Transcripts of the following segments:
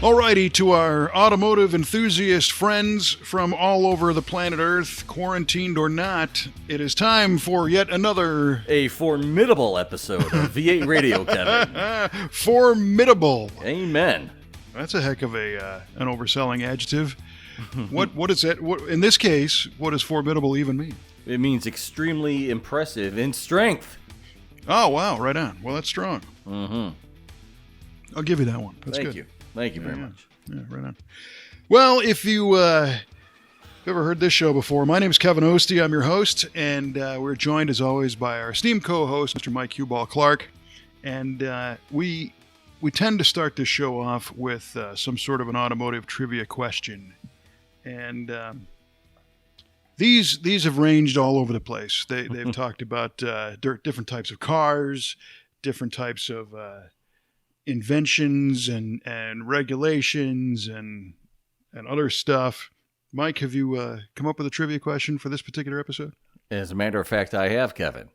Alrighty, to our automotive enthusiast friends from all over the planet Earth, quarantined or not, it is time for yet another... A formidable episode of V8 Radio, Kevin. Formidable. Amen. That's a heck of an overselling adjective. What is that? What, in this case, what does formidable even mean? It means extremely impressive in strength. Oh, wow, right on. Well, that's strong. Mm-hmm. I'll give you that one. That's Thank good. you. Thank you very much. Yeah, right on. Well, if you ever heard this show before, my name is Kevin Oeste. I'm your host, and we're joined, as always, by our esteemed co-host, Mr. Mike Hueball Clarke. And we tend to start this show off with some sort of an automotive trivia question. And these have ranged all over the place. They've talked about different types of cars, different types of inventions and regulations and other stuff. Mike, have you come up with a trivia question for this particular episode? As a matter of fact, I have, Kevin.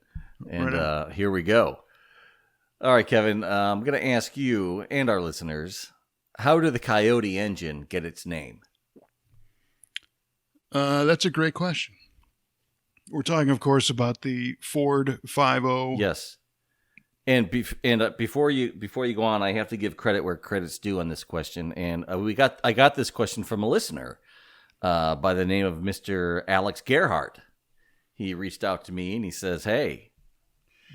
And Right here we go. All right, Kevin, I'm going to ask you and our listeners, how did the Coyote engine get its name? That's a great question. We're talking, of course, about the Ford 5.0. Yes. And before you go on, I have to give credit where credit's due on this question. And I got this question from a listener by the name of Mr. Alex Gerhardt. He reached out to me and he says, "Hey,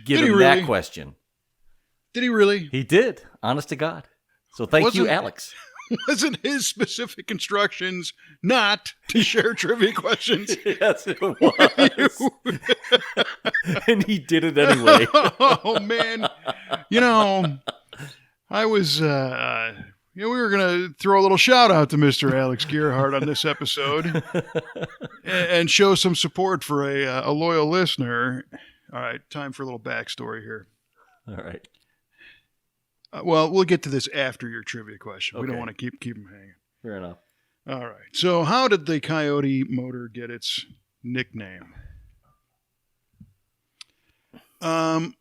give him that question." Did he really? He did. Honest to God. So thank you, Alex. Wasn't his specific instructions not to share trivia questions? Yes, it was. And he did it anyway. Oh, man. I was, we were going to throw a little shout out to Mr. Alex Gerhardt on this episode and show some support for a loyal listener. All right, time for a little backstory here. All right. Well, we'll get to this after your trivia question. Okay. We don't want to keep them hanging. Fair enough. All right. So how did the Coyote motor get its nickname? I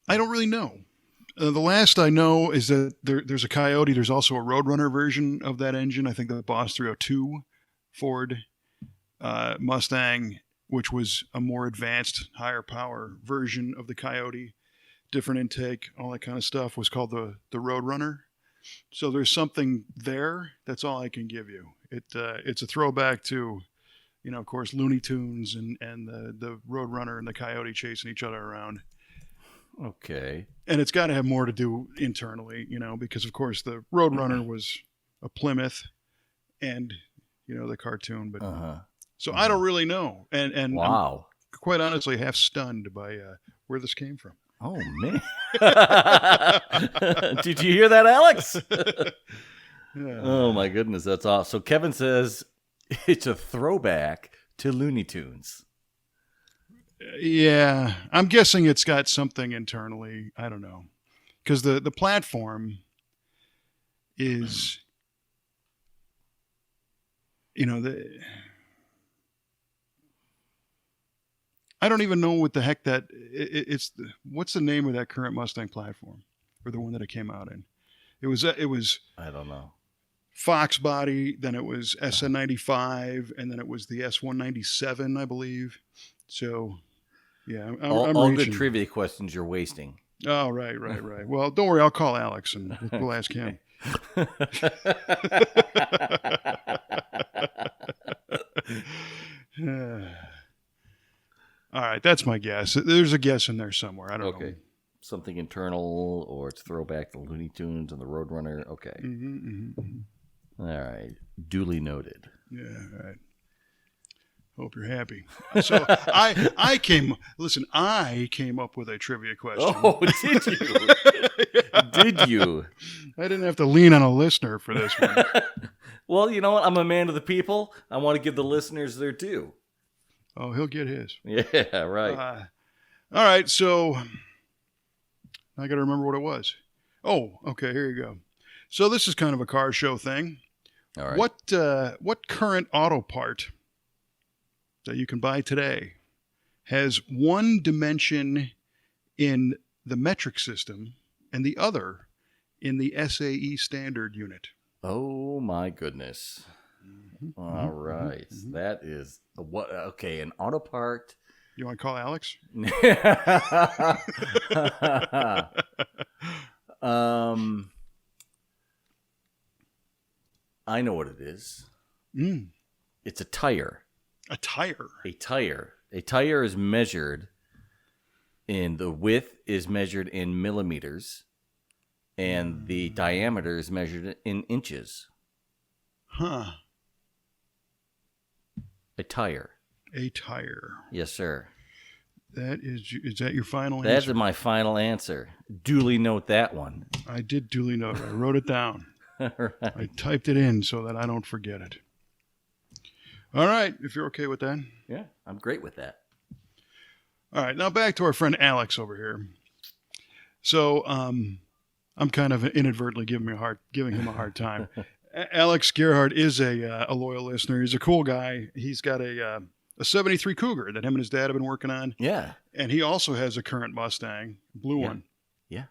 don't really know. The last I know is that there's a Coyote. There's also a Roadrunner version of that engine. I think the Boss 302 Ford Mustang, which was a more advanced, higher power version of the Coyote. Different intake, all that kind of stuff, was called the Roadrunner. So there's something there. That's all I can give you. It's a throwback to, of course, Looney Tunes and the Roadrunner and the Coyote chasing each other around. Okay. And it's got to have more to do internally, because of course the Roadrunner was a Plymouth and, the cartoon. But so I don't really know. And wow. I'm quite honestly half stunned by where this came from. Oh, man. Did you hear that, Alex? Yeah. Oh, my goodness. That's awesome. So Kevin says it's a throwback to Looney Tunes. Yeah. I'm guessing it's got something internally. I don't know. Because the platform is, I don't even know what the heck what's the name of that current Mustang platform, or the one that it came out in? It was I don't know. Fox body, then it was SN95, and then it was the S197, I believe. So, yeah, I'm all reaching. good trivia questions you're wasting. Oh, right. Well, don't worry, I'll call Alex and we'll ask him. All right, that's my guess. There's a guess in there somewhere. I don't know. Something internal, or it's throwback to Looney Tunes and the Roadrunner. Okay. All right. Duly noted. Yeah, all right. Hope you're happy. So I came up with a trivia question. Oh, did you? Did you? I didn't have to lean on a listener for this one. Well, you know what? I'm a man of the people. I want to give the listeners their due. Oh, he'll get his. Yeah, right. All right, so I got to remember what it was. Oh, okay, here you go. So this is kind of a car show thing. All right. What current auto part that you can buy today has one dimension in the metric system and the other in the SAE standard unit? Oh my goodness. Mm-hmm, All right. mm-hmm. That is what okay, an auto part. You want to call Alex? um I know what it is. Mm, It's a tire. a tire. A tire. A tire is measured in the width is measured in millimeters and the diameter is measured in inches. Huh. A tire. A tire. Yes, sir. Is that your final That's answer? my final answer. Duly note that one. I did duly note it. I wrote it down. All right. I typed it in so that I don't forget it. All right, if you're okay with that. Yeah, I'm great with that. All right, now back to our friend Alex over here. So I'm kind of inadvertently giving him a hard time. Alex Gerhardt is a loyal listener. He's a cool guy. He's got a 73 Cougar that him and his dad have been working on. Yeah. And he also has a current Mustang, blue Yeah. one. Yeah.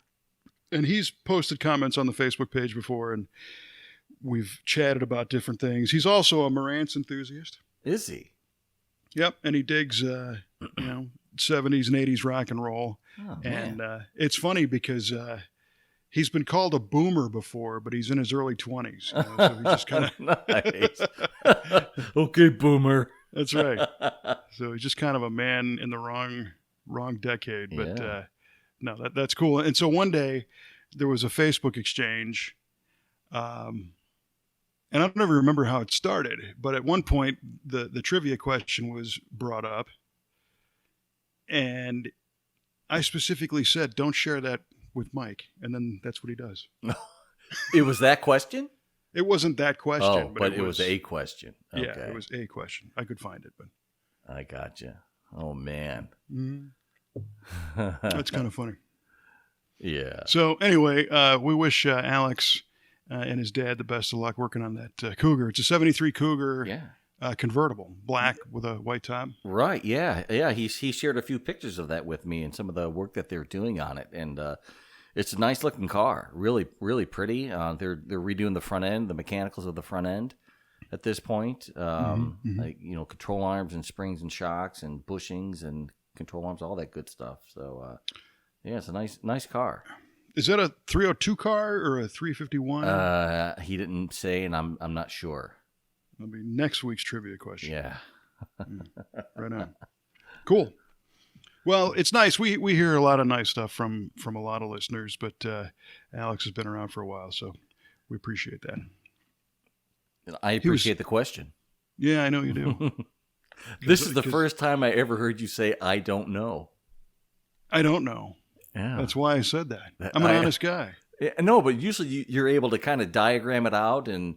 And he's posted comments on the Facebook page before, and we've chatted about different things. He's also a Marantz enthusiast. Is he? Yep, and he digs, 70s and 80s rock and roll. Oh, And man. it's funny because he's been called a boomer before, but he's in his early 20s. So he just kind of Nice. Okay, boomer. That's right. So he's just kind of a man in the wrong decade. But Yeah. no, that's cool. And so one day there was a Facebook exchange. And I don't ever remember how it started, but at one point the trivia question was brought up. And I specifically said, don't share that with Mike. And then that's what he does. It was that question? It wasn't that question. Oh, but it was a question. Okay. Yeah, it was a question. I could find it, but I gotcha. Oh, man. that's kind of funny. Yeah. So anyway, we wish Alex and his dad the best of luck working on that Cougar. It's a 73 Cougar Yeah. convertible, black with a white top. Right. Yeah. Yeah. He shared a few pictures of that with me and some of the work that they're doing on it. And it's a nice looking car. Really, really pretty. They're redoing the front end, the mechanicals of the front end at this point. Like, control arms and springs and shocks and bushings and control arms, all that good stuff. So, yeah, it's a nice car. Is that a 302 car or a 351? He didn't say, and I'm not sure. That'll be next week's trivia question. Yeah. Right on. Cool. Well, it's nice. We hear a lot of nice stuff from a lot of listeners, but Alex has been around for a while, so we appreciate that. I appreciate the question. Yeah, I know you do. This is the first time I ever heard you say, I don't know. I don't know. Yeah. That's why I said that. I'm an honest guy. No, but usually you're able to kind of diagram it out and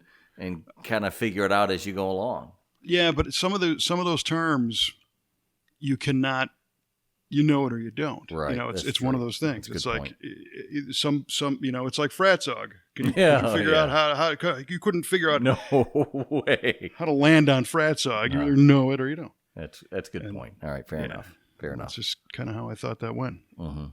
kind of figure it out as you go along. Yeah, but some of those terms you cannot, you know it or you don't. Right. It's one of those things. That's It's a good like some it's like Fratzog. Can you figure out how you couldn't figure out No way. how to land on Fratzog. You either know it or you don't. That's a good point. All right, fair enough. That's just kind of how I thought that went. Mm-hmm.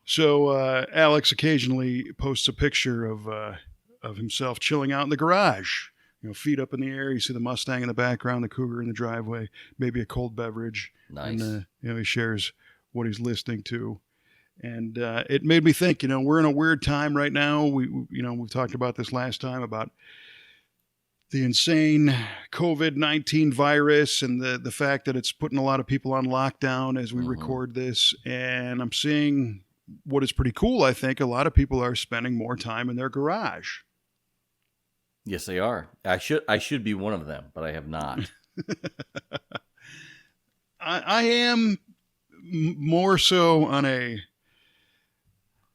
So Alex occasionally posts a picture of himself chilling out in the garage. Feet up in the air. You see the Mustang in the background, the Cougar in the driveway, maybe a cold beverage. Nice. And he shares what he's listening to, and it made me think. We're in a weird time right now. We've talked about this last time about the insane COVID-19 virus and the fact that it's putting a lot of people on lockdown as we record this. And I'm seeing what is pretty cool. I think a lot of people are spending more time in their garage. Yes, they are. I should be one of them, but I have not. I am more so on a,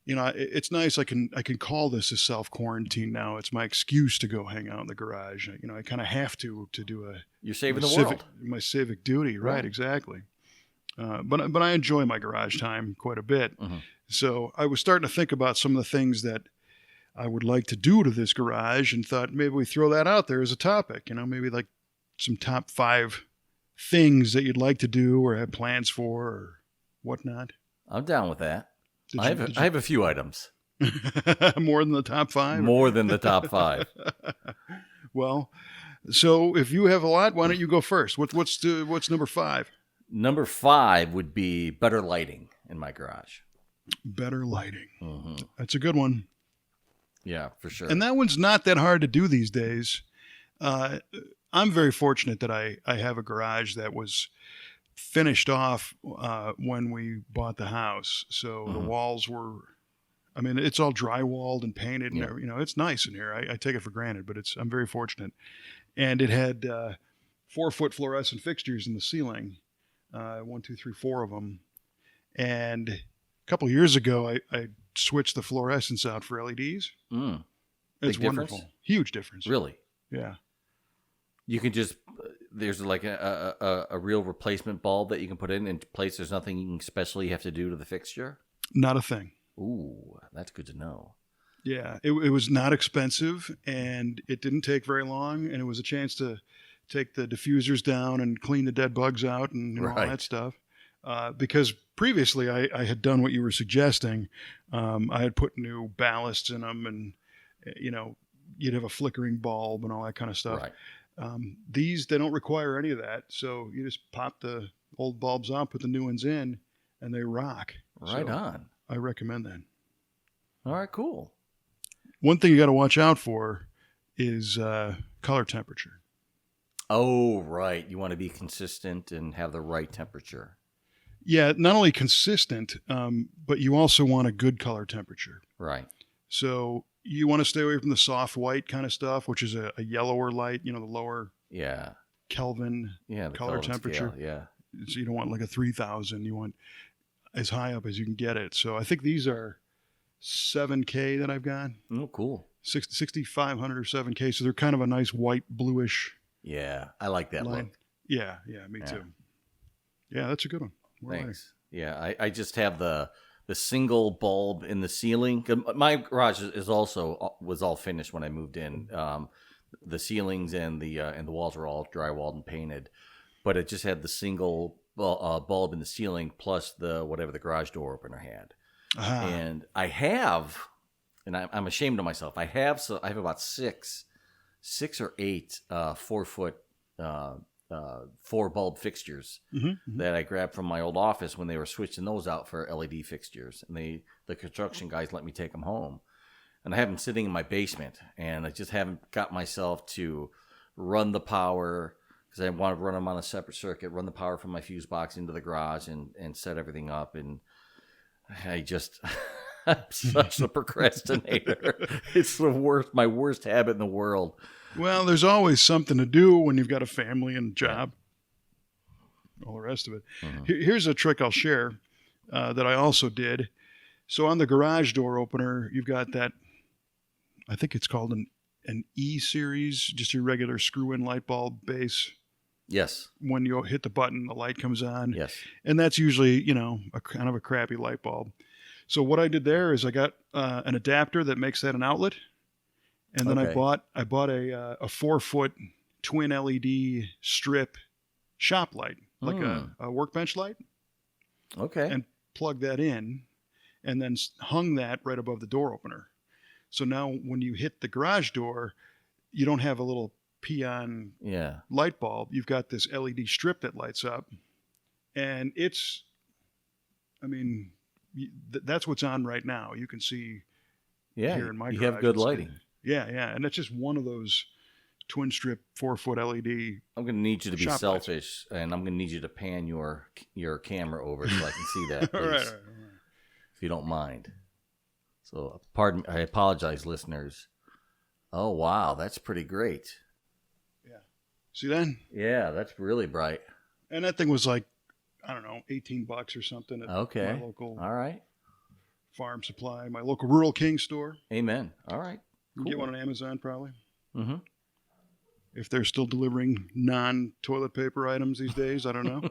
it's nice. I can call this a self-quarantine now. It's my excuse to go hang out in the garage. I kind of have to do You're saving the world. My civic duty. Right. Exactly. But I enjoy my garage time quite a bit. Mm-hmm. So I was starting to think about some of the things that I would like to do to this garage and thought maybe we throw that out there as a topic, maybe like some top 5 things that you'd like to do or have plans for or whatnot. I'm down with that. I have a few items. More than the top five? More than the top five. Well, so if you have a lot, why don't you go first? What's number five? Number 5 would be better lighting in my garage. Better lighting. Mm-hmm. That's a good one. Yeah, for sure. And that one's not that hard to do these days. I'm very fortunate that I have a garage that was finished off when we bought the house. So the walls were, I mean, it's all drywalled and painted, and it's nice in here. I take it for granted, but I'm very fortunate. And it had 4-foot fluorescent fixtures in the ceiling, 1, 2, 3, 4 of them. And a couple of years ago, I switched the fluorescents out for LEDs. It's Big wonderful. difference? Huge difference. Really? Yeah. You can just, there's like a real replacement bulb that you can put in place. There's nothing special you have to do to the fixture? Not a thing. Ooh, that's good to know. Yeah, it was not expensive, and it didn't take very long, and it was a chance to take the diffusers down and clean the dead bugs out and all that stuff. Because previously I had done what you were suggesting. I had put new ballasts in them, and you'd have a flickering bulb and all that kind of stuff. Right. These, they don't require any of that, so you just pop the old bulbs out, put the new ones in, and they rock. Right on. I recommend that. All right, cool. One thing you got to watch out for is color temperature. Oh, right. You want to be consistent and have the right temperature. Yeah, not only consistent, but you also want a good color temperature. Right. So you want to stay away from the soft white kind of stuff, which is a yellower light, the lower Kelvin the color temperature. Scale, yeah. So you don't want like a 3000. You want as high up as you can get it. So I think these are 7K that I've got. Oh, cool. 6500 or 7K. So they're kind of a nice white bluish. Yeah, I like that light. look. Yeah, me too. Yeah, that's a good one. Thanks. Yeah, I just have the single bulb in the ceiling. My garage was all finished when I moved in. The ceilings and the walls were all drywalled and painted, but it just had the single bulb in the ceiling plus whatever the garage door opener had. And I have, and I'm ashamed of myself. I have about six or 8 4-foot 4 bulb fixtures that I grabbed from my old office when they were switching those out for LED fixtures, and the construction guys let me take them home, and I have them sitting in my basement, and I just haven't got myself to run the power because I want to run them on a separate circuit, run the power from my fuse box into the garage and set everything up, and I'm such a procrastinator. It's my worst habit in the world. Well, there's always something to do when you've got a family and a job, all the rest of it. Here's a trick I'll share that I also did. So on the garage door opener, you've got that, I think it's called an E series, just your regular screw-in light bulb base. Yes. When you hit the button, the light comes on. Yes. And that's usually, a kind of a crappy light bulb. So what I did there is I got an adapter that makes that an outlet. And then I bought a 4-foot twin LED strip shop light, like a workbench light. Okay. And plugged that in, and then hung that right above the door opener. So now when you hit the garage door, you don't have a little peon light bulb. You've got this LED strip that lights up, and that's what's on right now. You can see here in my garage. You have good lighting. Yeah, and it's just one of those twin strip 4-foot LED. I'm going to need you to be selfish, and I'm going to need you to pan your camera over so I can see that, please, all right. if you don't mind. So, pardon, I apologize, listeners. Oh, wow, that's pretty great. Yeah. See that? Yeah, that's really bright. And that thing was like, I don't know, $18 or something at my local farm supply, my local Rural King store. Amen. All right. You can get one on Amazon probably. Mm-hmm. If they're still delivering non-toilet paper items these days, I don't know.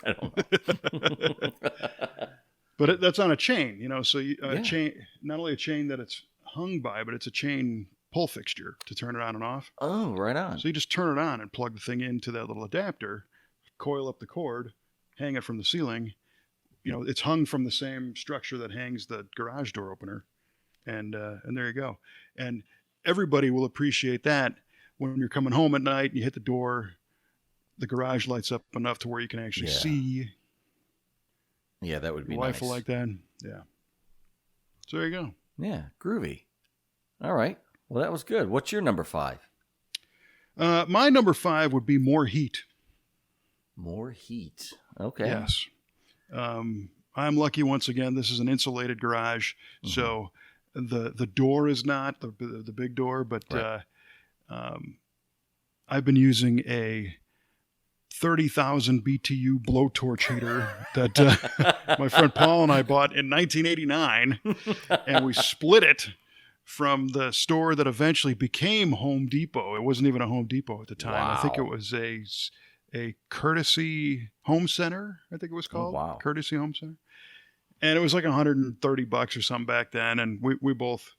I don't know. But that's on a chain, so a chain, not only a chain that it's hung by, but it's a chain pull fixture to turn it on and off. Oh, right on. So you just turn it on and plug the thing into that little adapter, coil up the cord, hang it from the ceiling. It's hung from the same structure that hangs the garage door opener. and there you go. And everybody will appreciate that when you're coming home at night and you hit the door, the garage lights up enough to where you can actually see. Yeah, that would be your wife nice. will like that. Yeah. So there you go. Yeah, groovy. All right. Well, that was good. What's your number 5? My number 5 would be more heat. More heat. Okay. Yes. I'm lucky once again. This is an insulated garage, so the door is not the big door, but Right. I've been using a 30,000 BTU blowtorch heater that my friend Paul and I bought in 1989, and we split it from the store that eventually became Home Depot. It wasn't even a Home Depot at the time. I think it was a Courtesy Home Center, I think it was called. Oh, wow. Courtesy Home Center. And it was like $130 or something back then. And we both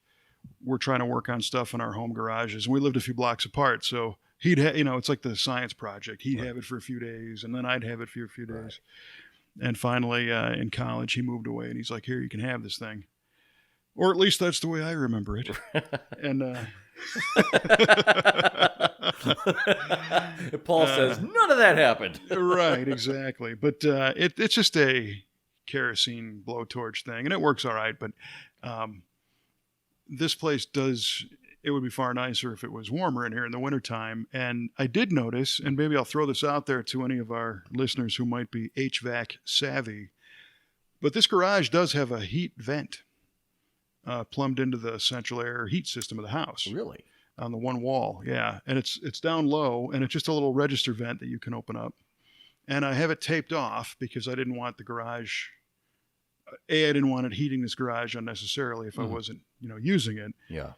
were trying to work on stuff in our home garages. And we lived a few blocks apart. So he'd it's like the science project. He'd have it for a few days, and then I'd have it for a few days. Right. And finally, in college, he moved away, and he's like, here, you can have this thing. Or at least that's the way I remember it. And Paul says none of that happened. Right, exactly. But it's just a kerosene blowtorch thing, and it works all right. But this place it would be far nicer if it was warmer in here in the wintertime. And I did notice, and maybe I'll throw this out there to any of our listeners who might be HVAC savvy, but this garage does have a heat vent plumbed into the central air heat system of the house. Really? On the one wall, yeah. And it's down low, and it's just a little register vent that you can open up. And I have it taped off because I didn't want the garage. I didn't want it heating this garage unnecessarily if I wasn't, using it. Yeah.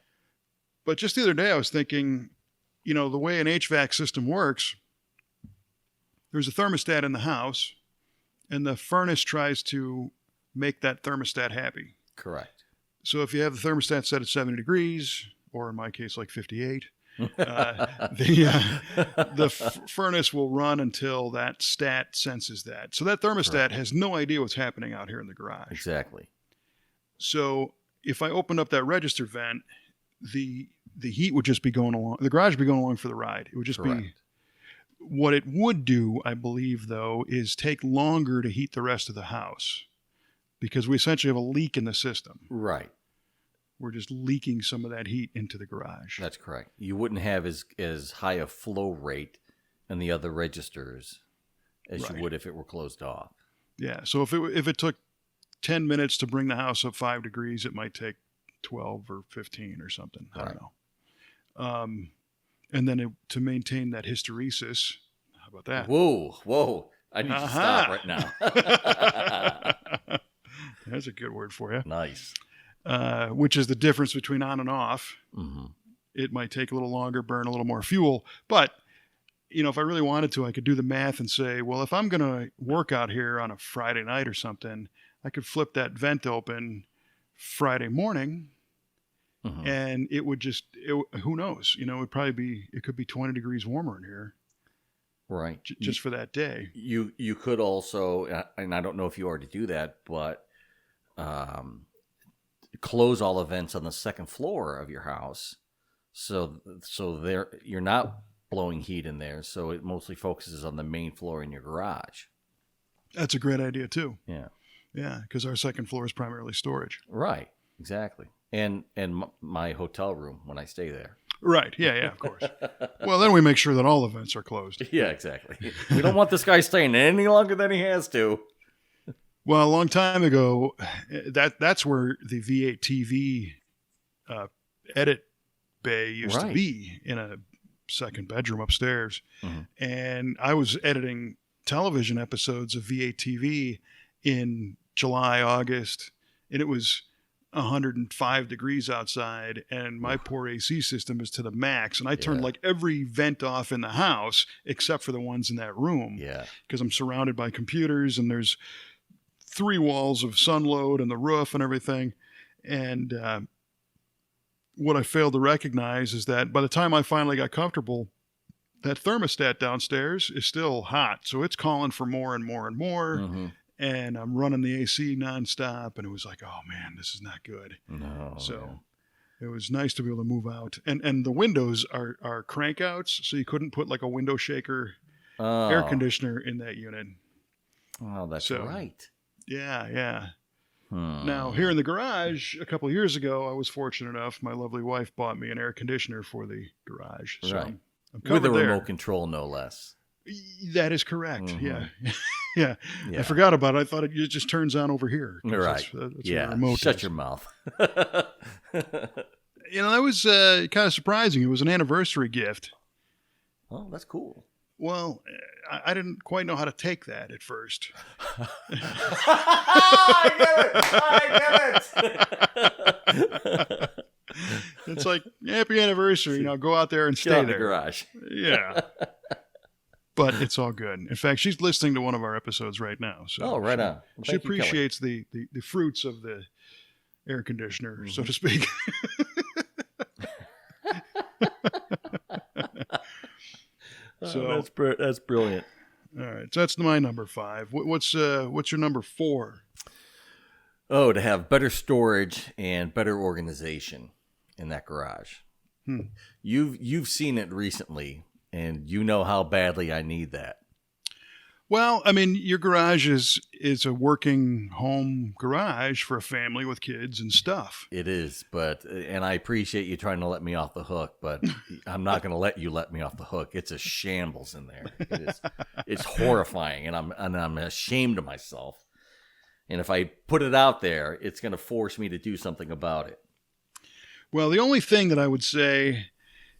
But just the other day I was thinking, the way an HVAC system works, there's a thermostat in the house, and the furnace tries to make that thermostat happy. Correct. So if you have the thermostat set at 70 degrees, or in my case, like 58, the furnace will run until that stat senses that. So that thermostat has no idea what's happening out here in the garage. Exactly. So if I opened up that register vent, the heat would just be going along. The garage would be going along for the ride. It would just be. What it would do, I believe, though, is take longer to heat the rest of the house because we essentially have a leak in the system. Right. We're just leaking some of that heat into the garage. That's correct. You wouldn't have as high a flow rate in the other registers as you would if it were closed off. Yeah. So if it took 10 minutes to bring the house up 5 degrees, it might take 12 or 15 or something. I don't know. And then to maintain that hysteresis, how about that? Whoa. I need to stop right now. That's a good word for you. Nice. Which is the difference between on and off. Mm-hmm. It might take a little longer, burn a little more fuel. But, if I really wanted to, I could do the math and say, well, if I'm going to work out here on a Friday night or something, I could flip that vent open Friday morning. Mm-hmm. And it would who knows? It could be 20 degrees warmer in here. Right. Just for that day. You could also, and I don't know if you already do that, but close all the vents on the second floor of your house. So there you're not blowing heat in there. So it mostly focuses on the main floor in your garage. That's a great idea too. Yeah. Yeah. Because our second floor is primarily storage. Right. Exactly. And my hotel room when I stay there. Right. Yeah, of course. Well, then we make sure that all the vents are closed. Yeah, exactly. We don't want this guy staying any longer than he has to. Well, a long time ago, that's where the V8 TV edit bay used to be, in a second bedroom upstairs. Mm-hmm. And I was editing television episodes of V8 TV in July, August, and it was 105 degrees outside, and my poor AC system is to the max, and I turned like every vent off in the house except for the ones in that room. Yeah. Because I'm surrounded by computers, and there's 3 walls of sun load and the roof and everything. And what I failed to recognize is that by the time I finally got comfortable, that thermostat downstairs is still hot. So it's calling for more and more and more. Mm-hmm. and I'm running the AC nonstop, and it was like, oh man, this is not good. No. So it was nice to be able to move out, and the windows are crank outs, so you couldn't put like a window shaker air conditioner in that unit. Oh, that's So, right. Yeah. Now, here in the garage, a couple of years ago, I was fortunate enough. My lovely wife bought me an air conditioner for the garage. So Right. I'm covered With a there. remote control, no less. That is correct. Mhm. Yeah. I forgot about it. I thought it just turns on over here. Right. That's Yeah. where the remote Shut is. your mouth. That was kind of surprising. It was an anniversary gift. Oh, that's cool. Well, I didn't quite know how to take that at first. I get it. It's like, happy anniversary. Now go out there and Get stay out in there. the garage. Yeah. But it's all good. In fact, she's listening to one of our episodes right now. So Right on. Well, she thank you, Kelly. appreciates the fruits of the air conditioner, so to speak. So that's brilliant. All right, so that's my number 5. What's your number 4? Oh, to have better storage and better organization in that garage. You've seen it recently, and you know how badly I need that. Well, I mean, your garage is a working home garage for a family with kids and stuff. It is, and I appreciate you trying to let me off the hook, but I'm not going to let you let me off the hook. It's a shambles in there. It's horrifying, and I'm ashamed of myself. And if I put it out there, it's going to force me to do something about it. Well, the only thing that I would say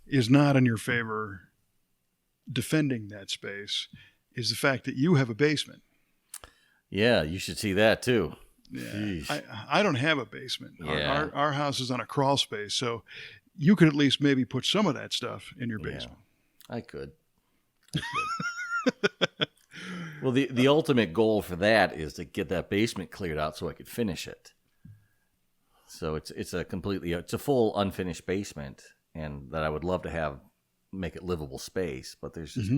is not in your favor defending that space is the fact that you have a basement. Yeah, you should see that too. Yeah, I don't have a basement. Yeah. Our house is on a crawl space, so you could at least maybe put some of that stuff in your basement. I could. Well, the ultimate goal for that is to get that basement cleared out so I could finish it. So it's a full unfinished basement, and that I would love to make it livable space, but there's just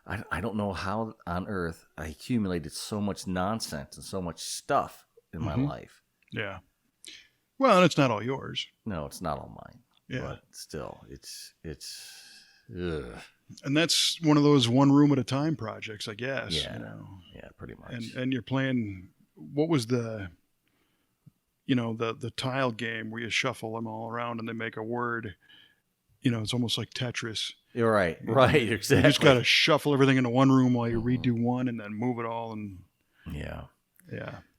I don't know how on earth I accumulated so much nonsense and so much stuff in my life. Yeah. Well, and it's not all yours. No, it's not all mine. Yeah. But still, it's ugh. And that's one of those one room at a time projects, I guess. Yeah. Yeah, pretty much. And you're playing, what was the tile game where you shuffle them all around and they make a word. It's almost like Tetris. You're right, exactly. You just got to shuffle everything into one room while you redo one and then move it all. And yeah.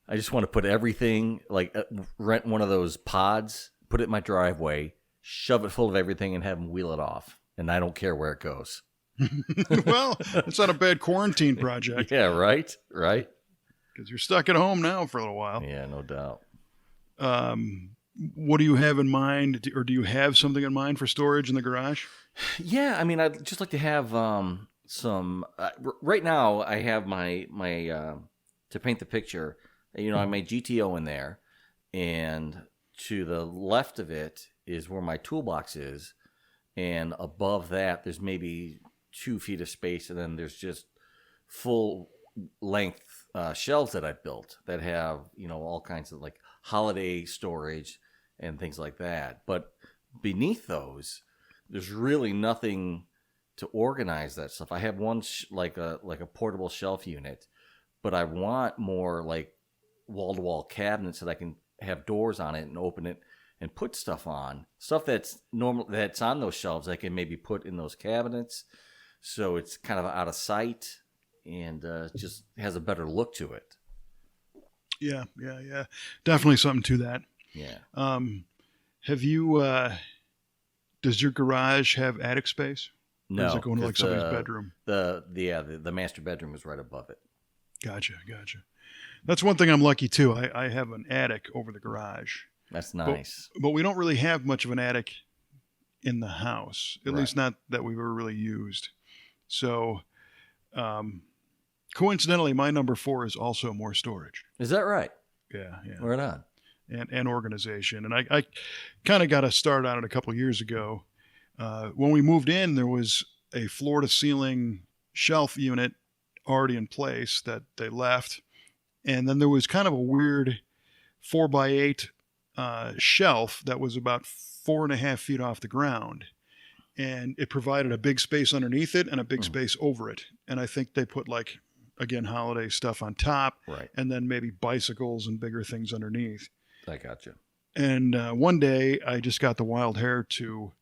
I just want to put everything, like rent one of those pods, put it in my driveway, shove it full of everything, and have them wheel it off. And I don't care where it goes. Well, it's not a bad quarantine project. Yeah, right. Because you're stuck at home now for a little while. Yeah, no doubt. What do you have in mind, or do you have something in mind for storage in the garage? Yeah, I mean, I'd just like to have some. Right now, I have my to paint the picture. I made GTO in there, and to the left of it is where my toolbox is, and above that, there's maybe 2 feet of space, and then there's just full length shelves that I built that have all kinds of like holiday storage and things like that. But beneath those, there's really nothing to organize that stuff. I have one like a portable shelf unit, but I want more like wall-to-wall cabinets that I can have doors on it and open it and put stuff on. Stuff that's on those shelves I can maybe put in those cabinets, so it's kind of out of sight and just has a better look to it. Yeah. Definitely something to that. Yeah. Have you? Does your garage have attic space? No. Or is it going to like somebody's bedroom? The master bedroom is right above it. Gotcha. That's one thing I'm lucky too. I have an attic over the garage. That's nice. But we don't really have much of an attic in the house, at least not that we've ever really used. So, coincidentally, my number 4 is also more storage. Is that right? Yeah. Right on. And organization. And I kind of got a start on it a couple of years ago. When we moved in, there was a floor-to-ceiling shelf unit already in place that they left. And then there was kind of a weird 4x8 shelf that was about 4.5 feet off the ground. And it provided a big space underneath it and a big space over it. And I think they put like, again, holiday stuff on top, Right. and then maybe bicycles and bigger things underneath. I gotcha. And one day I just got the wild hair to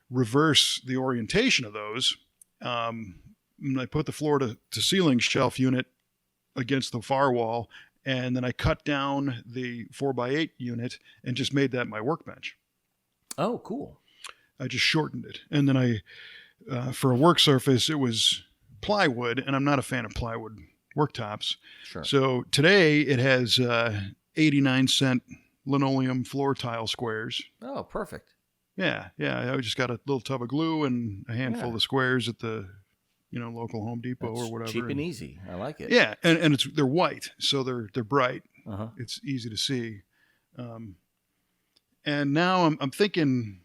reverse the orientation of those. And I put the floor to ceiling shelf unit against the far wall, and then I cut down the 4x8 unit and just made that my workbench. Oh, cool. I just shortened it. And then for a work surface, it was plywood, and I'm not a fan of plywood worktops. Sure. So today it has 89-cent linoleum floor tile squares. Oh, perfect. Yeah. I just got a little tub of glue and a handful of squares at the local Home Depot or whatever. Cheap and easy. I like it. Yeah, and they're white, so they're bright. Uh-huh. It's easy to see. And now I'm thinking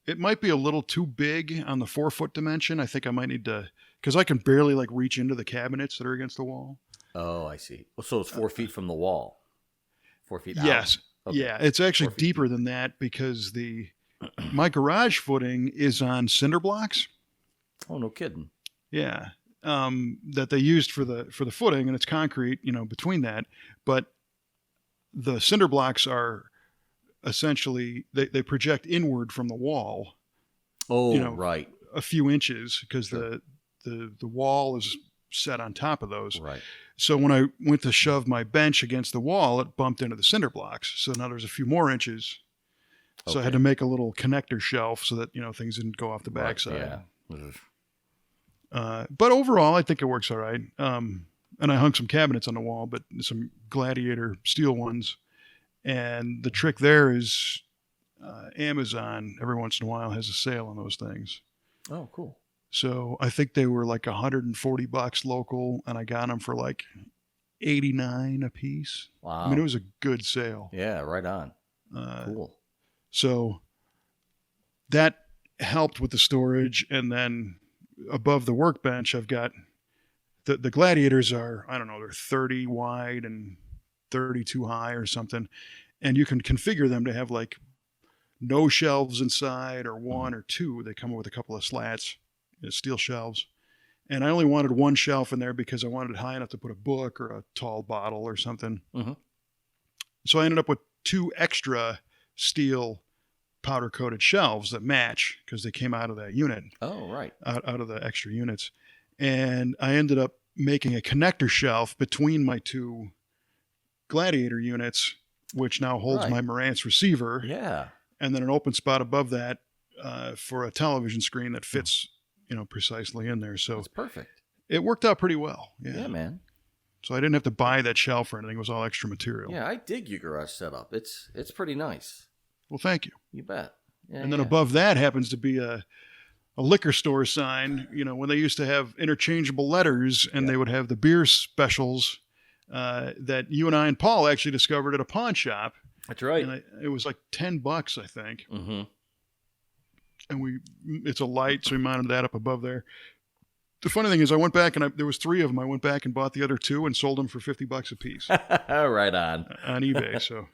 it might be a little too big on the 4-foot dimension. I think I might need to, because I can barely like reach into the cabinets that are against the wall. Oh, I see. So it's 4 feet from the wall. 4 feet out. Yes. Okay. Yeah, it's actually deeper than that because my garage footing is on cinder blocks. Oh, no kidding. Yeah. That they used for the footing, and it's concrete, between that. But the cinder blocks are essentially they project inward from the wall. Oh, right. A few inches because the wall is set on top of those. Right. So when I went to shove my bench against the wall, it bumped into the cinder blocks. So now there's a few more inches. So I had to make a little connector shelf so that things didn't go off the backside. Yeah. But overall, I think it works all right. And I hung some cabinets on the wall, but some Gladiator steel ones. And the trick there is Amazon every once in a while has a sale on those things. Oh, cool. So I think they were like $140 local, and I got them for like $89 a piece. Wow. I mean, it was a good sale. Yeah, right on. Cool. So that helped with the storage, and then above the workbench, I've got the Gladiators are, I don't know, they're 30 wide and 32 high or something, and you can configure them to have like no shelves inside or one or two. They come with a couple of slats, steel shelves, and I only wanted one shelf in there because I wanted it high enough to put a book or a tall bottle or something. Mm-hmm. So I ended up with 2 extra steel powder coated shelves that match because they came out of that unit. Oh, right. Out of the extra units. And I ended up making a connector shelf between my 2 Gladiator units, which now holds my Marantz receiver. Yeah. And then an open spot above that for a television screen that fits, precisely in there. So that's perfect. It worked out pretty well. Yeah, man. So I didn't have to buy that shelf or anything. It was all extra material. Yeah, I dig your garage setup. It's pretty nice. Well, thank you. You bet. Yeah, and then above that happens to be a liquor store sign, when they used to have interchangeable letters and they would have the beer specials that you and I and Paul actually discovered at a pawn shop. That's right. And it was like $10, I think. Mm-hmm. And it's a light, so we mounted that up above there. The funny thing is, I went back and there was 3 of them. I went back and bought the other 2 and sold them for $50 a piece. Right on eBay. So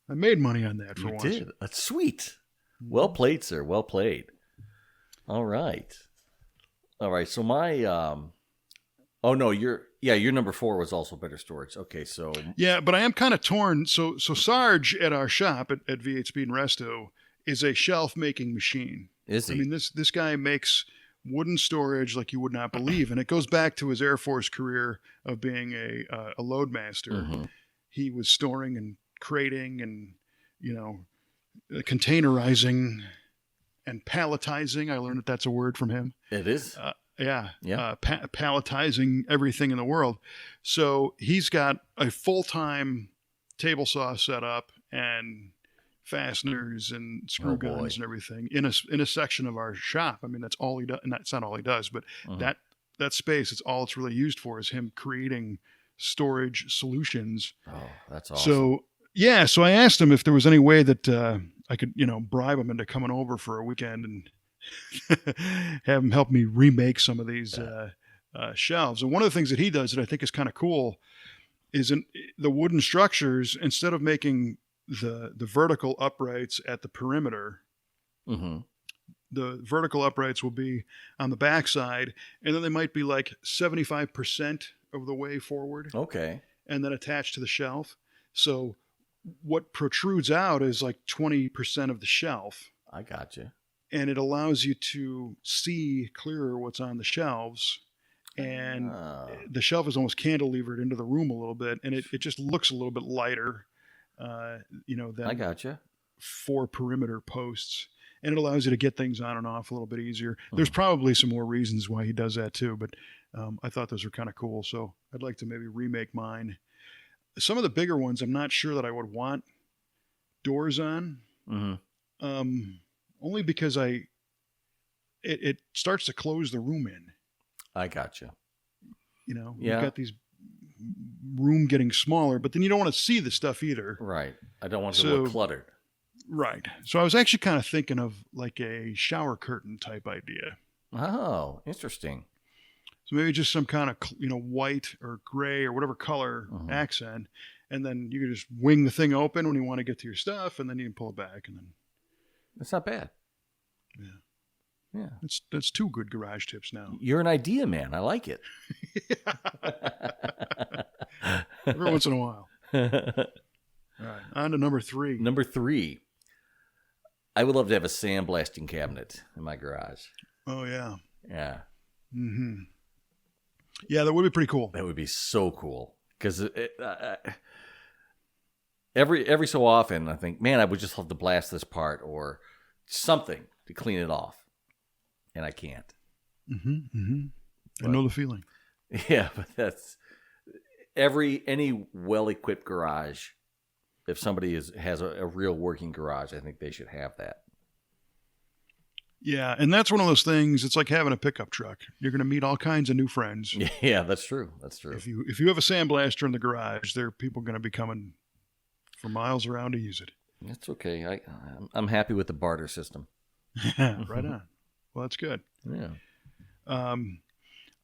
I made money on that for once. You did. That's sweet. Well played, sir. Well played. All right. So my oh no, your number 4 was also better storage. Okay, so yeah, but I am kind of torn. So Sarge at our shop at V8 Speed and Resto is a shelf making machine. Is he? I mean, this guy makes wooden storage like you would not believe, and it goes back to his Air Force career of being a loadmaster. Mm-hmm. He was storing and crating and containerizing and palletizing. I learned that's a word from him. It is. Palletizing everything in the world. So he's got a full-time table saw set up and fasteners and screw guns and everything in a section of our shop. I mean, that's all he does. And that's not all he does, but that space, it's all it's really used for is him creating storage solutions. Oh, that's awesome. So I asked him if there was any way that I could, bribe him into coming over for a weekend and have him help me remake some of these shelves. And one of the things that he does that I think is kind of cool is the wooden structures, instead of making the vertical uprights at the perimeter, Mm-hmm. the vertical uprights will be on the backside, and then they might be like 75% of the way forward, Okay. and then attached to the shelf. So what protrudes out is like 20% of the shelf, I gotcha. and it allows you to see clearer what's on the shelves. And Ah, the shelf is almost cantilevered into the room a little bit, and it just looks a little bit lighter, I than gotcha. 4 perimeter posts. And it allows you to get things on and off a little bit easier. There's Mhm. probably some more reasons why he does that too, but I thought those were kind of cool. So I'd like to maybe remake mine. Some of the bigger ones, I'm not sure that I would want doors on, Mm-hmm. only because it starts to close the room in. I gotcha. You've Yeah. got these room getting smaller, but then you don't want to see the stuff either. Right. I don't want it to look So- cluttered. Right. So I was actually kind of thinking of like a shower curtain type idea. Oh, interesting. So maybe just some kind of, white or gray or whatever color Mhm. accent. And then you can just wing the thing open when you want to get to your stuff, and then you can pull it back. And then, That's not bad. yeah, Yeah. that's 2 good garage tips now. You're an idea man. I like it. Every once in a while. All right. On to number 3. Number 3. I would love to have a sandblasting cabinet in my garage. Oh, yeah. Yeah. Mm-hmm. Yeah, that would be pretty cool. That would be so cool. Because every so often, I think, man, I would just love to blast this part or something to clean it off. And I can't. Mm-hmm. Mm-hmm. I But- know the feeling. Yeah, but that's any well-equipped garage. If somebody has a real working garage, I think they should have that. Yeah, and that's one of those things. It's like having a pickup truck. You're going to meet all kinds of new friends. Yeah, that's true. That's true. If you have a sandblaster in the garage, there are people going to be coming for miles around to use it. That's okay. I'm happy with the barter system. Right on. Well, that's good. Yeah.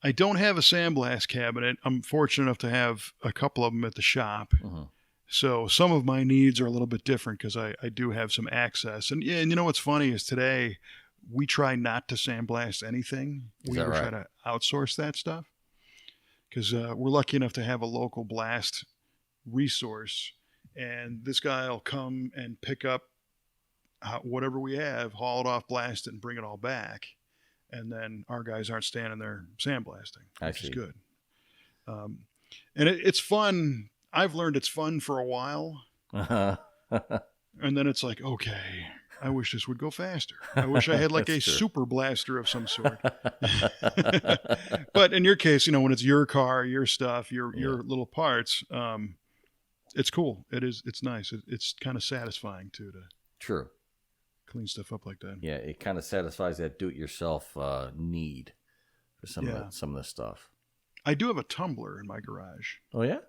I don't have a sandblast cabinet. I'm fortunate enough to have a couple of them at the shop. Mm-hmm. So some of my needs are a little bit different because I do have some access. And you know what's funny is today we try not to sandblast anything. Is We that try right? to outsource that stuff because we're lucky enough to have a local blast resource. And this guy will come and pick up whatever we have, haul it off, blast it, and bring it all back. And then our guys aren't standing there sandblasting, which is good. And it's fun. I've learned it's fun for a while. Uh-huh. And then it's like, okay, I wish this would go faster. I wish I had like a That's true. super blaster of some sort. But in your case, when it's your car, your stuff, your little parts, it's cool. It's nice. It's kind of satisfying too to True. clean stuff up like that. Yeah, it kind of satisfies that do-it-yourself need for some of the stuff. I do have a tumbler in my garage. Oh yeah.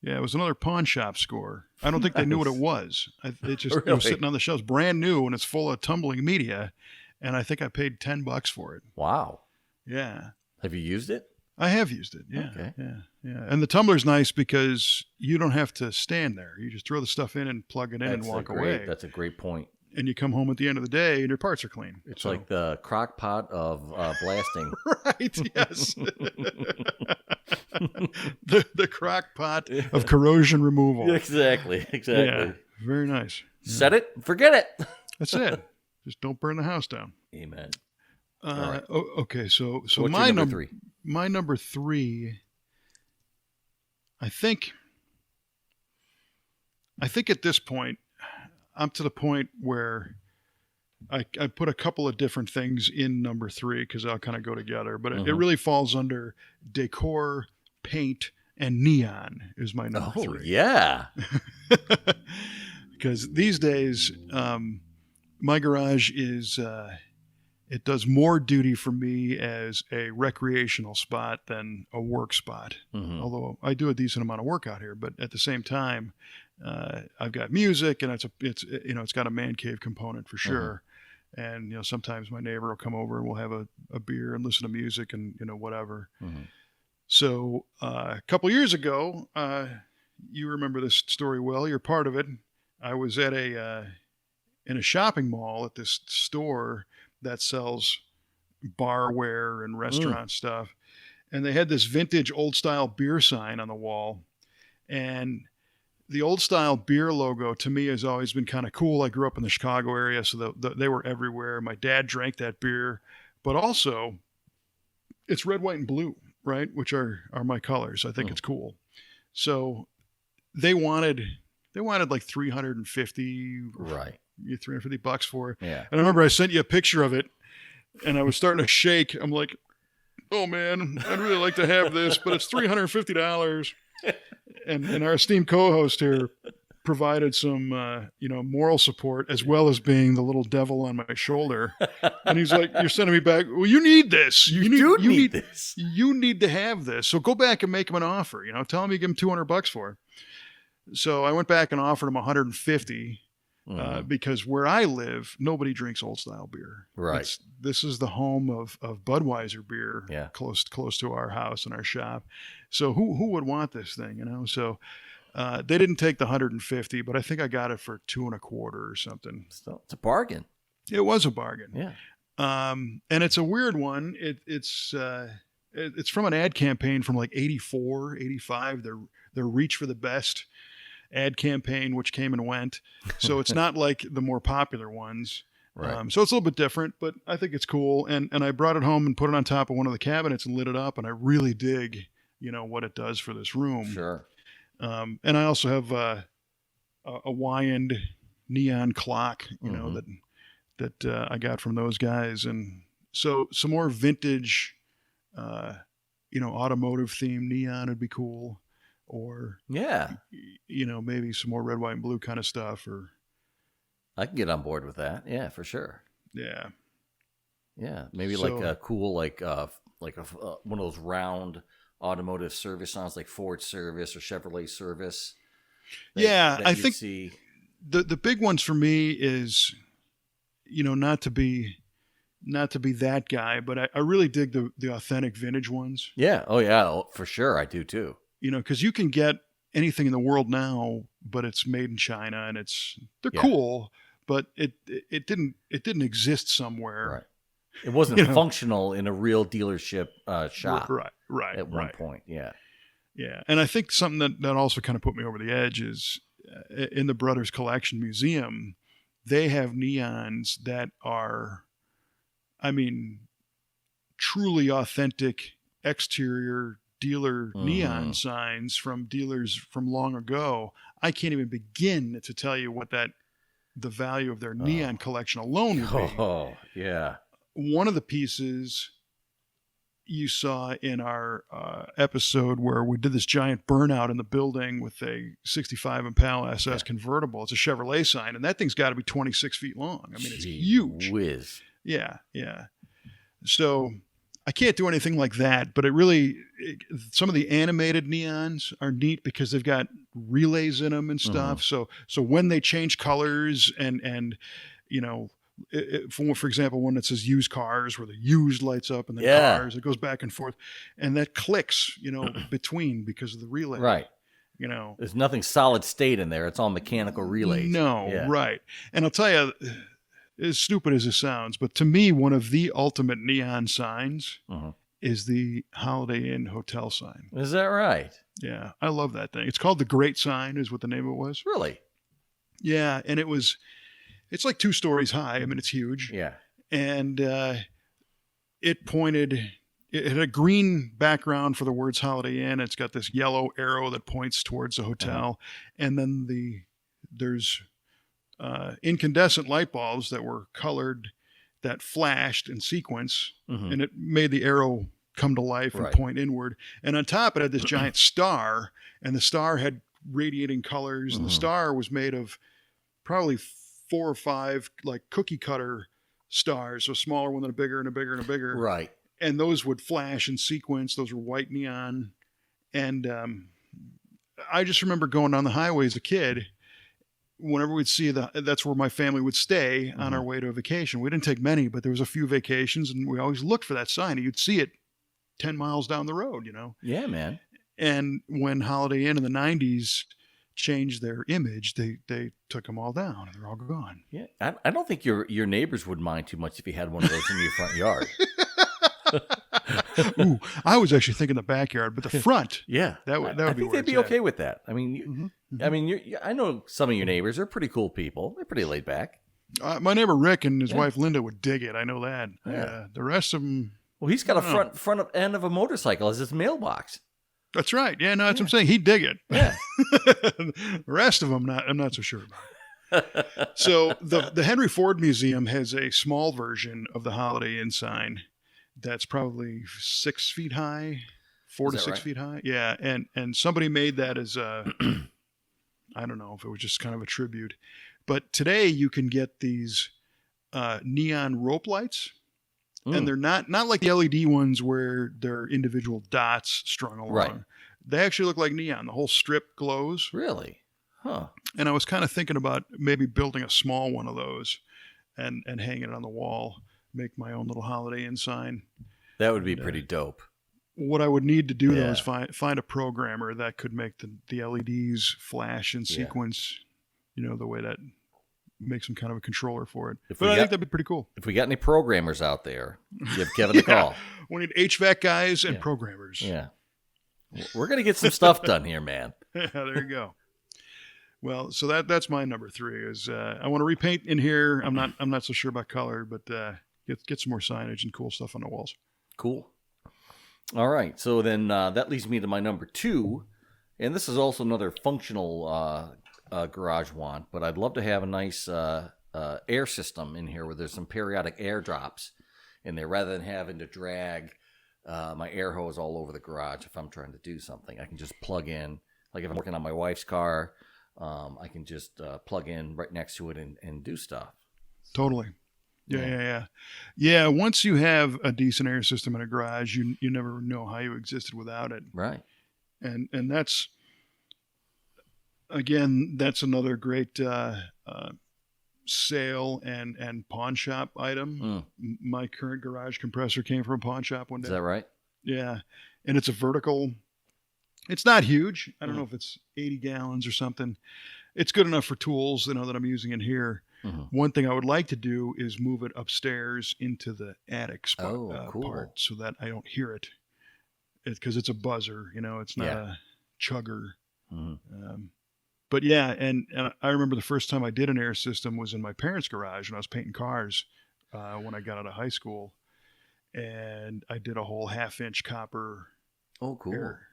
Yeah, it was another pawn shop score. I don't think they knew what it was. It was Really? sitting on the shelves, brand new, and it's full of tumbling media. And I think I paid $10 for it. Wow. Yeah, Have you used it? I have used it. Yeah, Okay. yeah. And the tumbler's nice because you don't have to stand there. You just throw the stuff in and plug it in and walk away. That's a great point. And you come home at the end of the day and your parts are clean. It's like the crock pot of blasting. Right. Yes. the crock pot of corrosion removal. Exactly. Yeah, very nice. Set it, forget it. That's it. Just don't burn the house down. Amen. Okay, so What's my your number 3? My number 3, I think at this point, I'm to the point where I put a couple of different things in number 3 because they'll kind of go together, but it really falls under decor, paint, and neon is my number 3. Yeah. Because these days, my garage it does more duty for me as a recreational spot than a work spot. Mhm. Although I do a decent amount of work out here, but at the same time, I've got music and it's got a man cave component for sure. And sometimes my neighbor will come over and we'll have a beer and listen to music and whatever. So a couple years ago, you remember this story well. You're part of it. I was at in a shopping mall at this store that sells barware and Mm. restaurant stuff, and they had this vintage old style beer sign on the wall. And the old style beer logo to me has always been kind of cool. I grew up in the Chicago area, so they were everywhere. My dad drank that beer, but also it's red, white, and blue, right? Which are my colors. I think Mm. it's cool. So they wanted like 350 Right. $350 for it. Yeah. And I remember I sent you a picture of it, and I was starting to shake. I'm like, oh man, I'd really like to have this, but it's $350. And our esteemed co-host here provided some moral support as well as being the little devil on my shoulder. And he's like, "You're sending me back. Well, you need this. You need this. You need to have this. So go back and make him an offer. Tell him you give him $200 for it." So I went back and offered him 150 because where I live, nobody drinks old style beer. Right. This is the home of Budweiser beer. Yeah. Close to our house and our shop. So who would want this thing? So. They didn't take the 150, but I think I got it for $2.25 or something. So it's a bargain. It was a bargain. Yeah. And it's a weird one. It's from an ad campaign from like 84, 85. Their Reach for the Best ad campaign, which came and went. So it's not like the more popular ones. Right. So it's a little bit different, but I think it's cool. And I brought it home and put it on top of one of the cabinets and lit it up. And I really dig, what it does for this room. Sure. And I also have a Wyand neon clock, that I got from those guys. And so some more vintage, automotive themed neon would be cool. Or, Yeah. Maybe some more red, white, and blue kind of stuff. Or I can get on board with that. Yeah, for sure. yeah. Yeah. Maybe like a cool, like one of those round automotive service signs like Ford Service or Chevrolet Service. I think see. the big ones for me is, not to be that guy, but I really dig the authentic vintage ones. Yeah. Oh yeah, for sure. I do too. Because you can get anything in the world now, but it's made in China and they're cool, but it didn't exist somewhere. Right. It wasn't functional in a real dealership shop. Right. At one point. Yeah. Yeah. And I think something that also kind of put me over the edge is in the Brothers Collection Museum, they have neons that are, truly authentic exterior dealer neon signs from dealers from long ago. I can't even begin to tell you what the value of their neon collection alone would be. Oh, yeah. One of the pieces you saw in our episode where we did this giant burnout in the building with a 65 Impala SS convertible. It's a Chevrolet sign, and that thing's got to be 26 feet long. It's huge. Whiz. Yeah. So I can't do anything like that, but some of the animated neons are neat because they've got relays in them and stuff. So when they change colors and for example, one that says used cars where the used lights up and the cars, it goes back and forth, and that clicks, between because of the relay. Right. There's nothing solid state in there. It's all mechanical relays. No, right. And I'll tell you, as stupid as it sounds, but to me, one of the ultimate neon signs is the Holiday Inn hotel sign. Is that right? Yeah, I love that thing. It's called the Great Sign, is what the name of it was. Really? Yeah, and it's like 2 stories high. It's huge. Yeah. And it had a green background for the words Holiday Inn. It's got this yellow arrow that points towards the hotel. And then there's incandescent light bulbs that were colored that flashed in sequence, and it made the arrow come to life and point inward. And on top, it had this giant star, and the star had radiating colors, and the star was made of probably 4 or 5 like cookie cutter stars, so a smaller one, then a bigger and a bigger and a bigger. Right. And those would flash in sequence. Those were white neon. And I just remember going down the highway as a kid. Whenever we'd see that's where my family would stay on our way to a vacation. We didn't take many, but there was a few vacations, and we always looked for that sign. And you'd see it 10 miles down the road, Yeah, man. And when Holiday Inn in the 90s changed their image, they took them all down and they're all gone. Yeah, I don't think your neighbors would mind too much if you had one of those in your front yard. Ooh, I was actually thinking the backyard, but the front. Yeah, that would I be think where they'd be it's okay at. with that. I mean, I mean, I know some of your neighbors are pretty cool people. They're pretty laid back. My neighbor Rick and his wife Linda would dig it. I know that. Yeah. The rest of them. Well, he's got a front end of a motorcycle as his mailbox. That's right. Yeah, no, that's what I'm saying. He'd dig it. Yeah. The rest of them, I'm not so sure about. So the Henry Ford Museum has a small version of the Holiday Inn sign that's probably 6 feet high, 4 to 6 right? feet high. Yeah, and somebody made that as a, I don't know if it was just kind of a tribute, but today you can get these neon rope lights. And they're not like the LED ones where they're individual dots strung along. Right. They actually look like neon. The whole strip glows. Really? Huh. And I was kind of thinking about maybe building a small one of those and hanging it on the wall, make my own little Holiday Inn sign. That would be pretty dope. What I would need to do, though, is find a programmer that could make the LEDs flash in sequence, the way that make some kind of a controller for it. But I think that'd be pretty cool. If we got any programmers out there, give Kevin a call. We need HVAC guys and programmers. Yeah. We're going to get some stuff done here, man. Yeah, there you go. Well, so that's my number 3 is I want to repaint in here. I'm not so sure about color, but get some more signage and cool stuff on the walls. Cool. All right. So then that leads me to my number 2. And this is also another functional garage want, but I'd love to have a nice air system in here where there's some periodic air drops in there rather than having to drag my air hose all over the garage if I'm trying to do something. I can just plug in, like if I'm working on my wife's car, I can just plug in right next to it and do stuff. Totally. Yeah. Once you have a decent air system in a garage, you never know how you existed without it. Right. And that's, again, that's another great sale and pawn shop item. My current garage compressor came from a pawn shop one day. Is that right? Yeah. And it's a vertical. It's not huge. I don't know if it's 80 gallons or something. It's good enough for tools, that I'm using in here. One thing I would like to do is move it upstairs into the attic spot, cool. part so that I don't hear it. Because it's a buzzer, it's not a chugger. But yeah, and I remember the first time I did an air system was in my parents' garage when I was painting cars when I got out of high school. And I did a whole 1/2-inch copper air,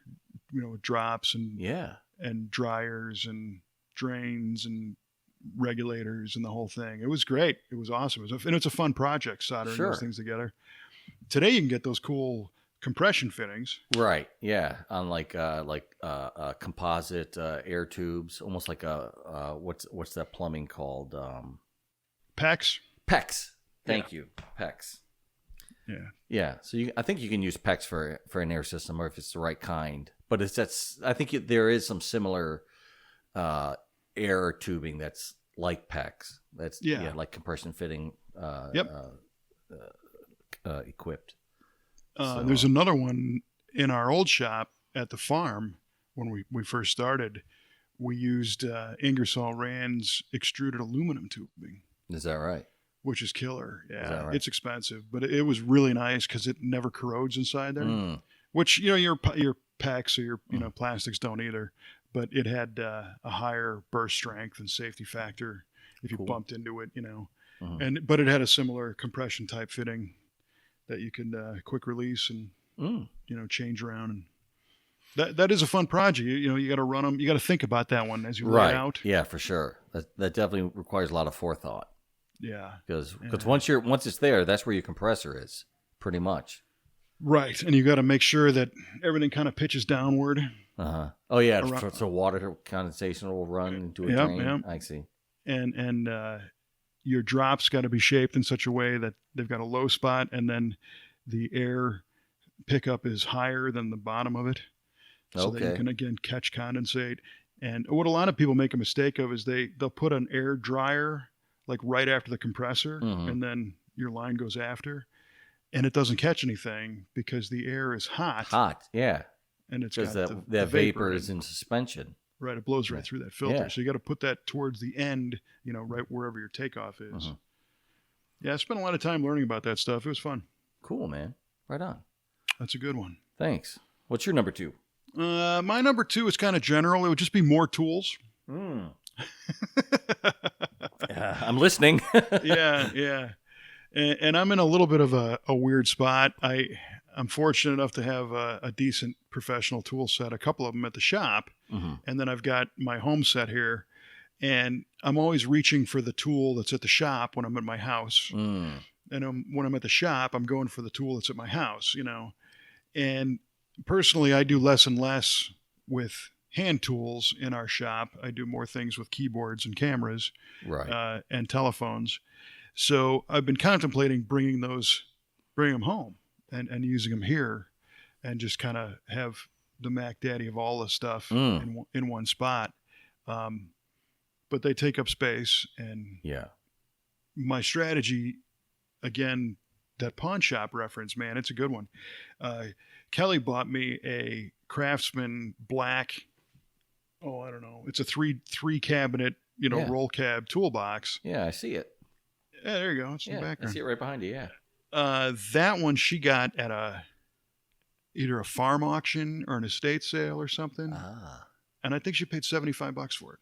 with drops and dryers and drains and regulators and the whole thing. It was great. It was awesome. And it's a fun project, soldering those things together. Today you can get those cool compression fittings. Right. Yeah. On like composite air tubes, almost like what's that plumbing called? PEX. PEX. Thank you. PEX. Yeah. Yeah. So I think you can use PEX for an air system, or if it's the right kind. But I think there is some similar air tubing that's like PEX. That's like compression fitting. Equipped. There's another one in our old shop at the farm when we first started. We used Ingersoll Rand's extruded aluminum tubing. Is that right? Which is killer. Yeah, is that right? It's expensive, but it was really nice because it never corrodes inside there. Which your PEX or your plastics don't either. But it had a higher burst strength and safety factor if you bumped into it. But it had a similar compression type fitting that you can quick release and change around, and that is a fun project. You got to run them. You got to think about that one as you lay it out. Yeah, for sure. That definitely requires a lot of forethought. Yeah, because once it's there, that's where your compressor is, pretty much. Right, and you got to make sure that everything kind of pitches downward. Oh yeah, so water condensation will run into a drain. Yep. I see. And your drops got to be shaped in such a way that they've got a low spot, and then the air pickup is higher than the bottom of it, so that you can again catch condensate. And what a lot of people make a mistake of is they'll put an air dryer like right after the compressor, and then your line goes after. and it doesn't catch anything because the air is hot. Hot, yeah. And it's Because got that vapor is in suspension. Right, it blows right through that filter. Yeah. So you got to put that towards the end, right wherever your takeoff is. Mm-hmm. Yeah, I spent a lot of time learning about that stuff. It was fun. Cool, man. Right on. That's a good one. Thanks. What's your number 2? My number 2 is kind of general. It would just be more tools. I'm listening. Yeah. And I'm in a little bit of a weird spot. I'm fortunate enough to have a decent professional tool set, a couple of them at the shop. Mm-hmm. And then I've got my home set here. And I'm always reaching for the tool that's at the shop when I'm at my house. And when I'm at the shop, I'm going for the tool that's at my house, And personally, I do less and less with hand tools in our shop. I do more things with keyboards and cameras, right, and telephones. So I've been contemplating bringing them home and using them here, and just kind of have the Mac Daddy of all the stuff in one spot. But they take up space, and my strategy, again, that pawn shop reference, man, it's a good one. Kelly bought me a Craftsman black. Oh, I don't know. It's a three cabinet, roll cab toolbox. Yeah, I see it. Yeah, there you go. It's in the background. I see it right behind you. Yeah. That one she got at either a farm auction or an estate sale or something. And I think she paid $75 for it.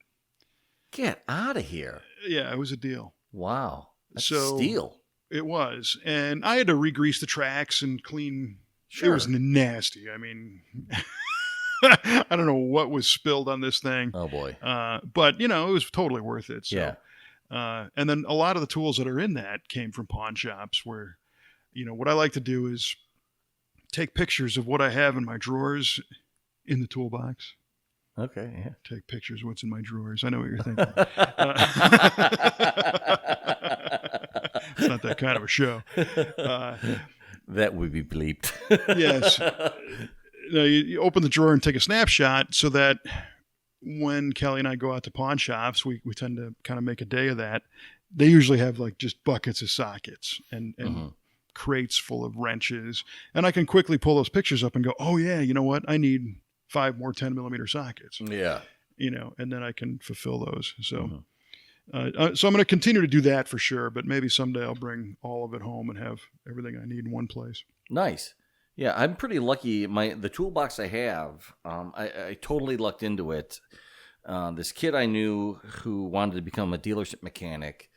Get out of here. Yeah, it was a deal. Wow. That's a steal. It was. And I had to re-grease the tracks and clean. Sure. It was nasty. I mean, I don't know what was spilled on this thing. Oh, boy. But, it was totally worth it. So. Yeah. And then a lot of the tools that are in that came from pawn shops where, what I like to do is take pictures of what I have in my drawers in the toolbox. Okay, yeah. Take pictures of what's in my drawers. I know what you're thinking. It's not that kind of a show. That would be bleeped. Yes. You open the drawer and take a snapshot so that when Kelly and I go out to pawn shops, we tend to kind of make a day of that. They usually have like just buckets of sockets and crates full of wrenches. And I can quickly pull those pictures up and go, oh, yeah, you know what? I need 5 more 10-millimeter sockets. Yeah. And then I can fulfill those. So, so I'm going to continue to do that for sure. But maybe someday I'll bring all of it home and have everything I need in one place. Nice. Yeah, I'm pretty lucky. The toolbox I have, I totally lucked into it. This kid I knew who wanted to become a dealership mechanic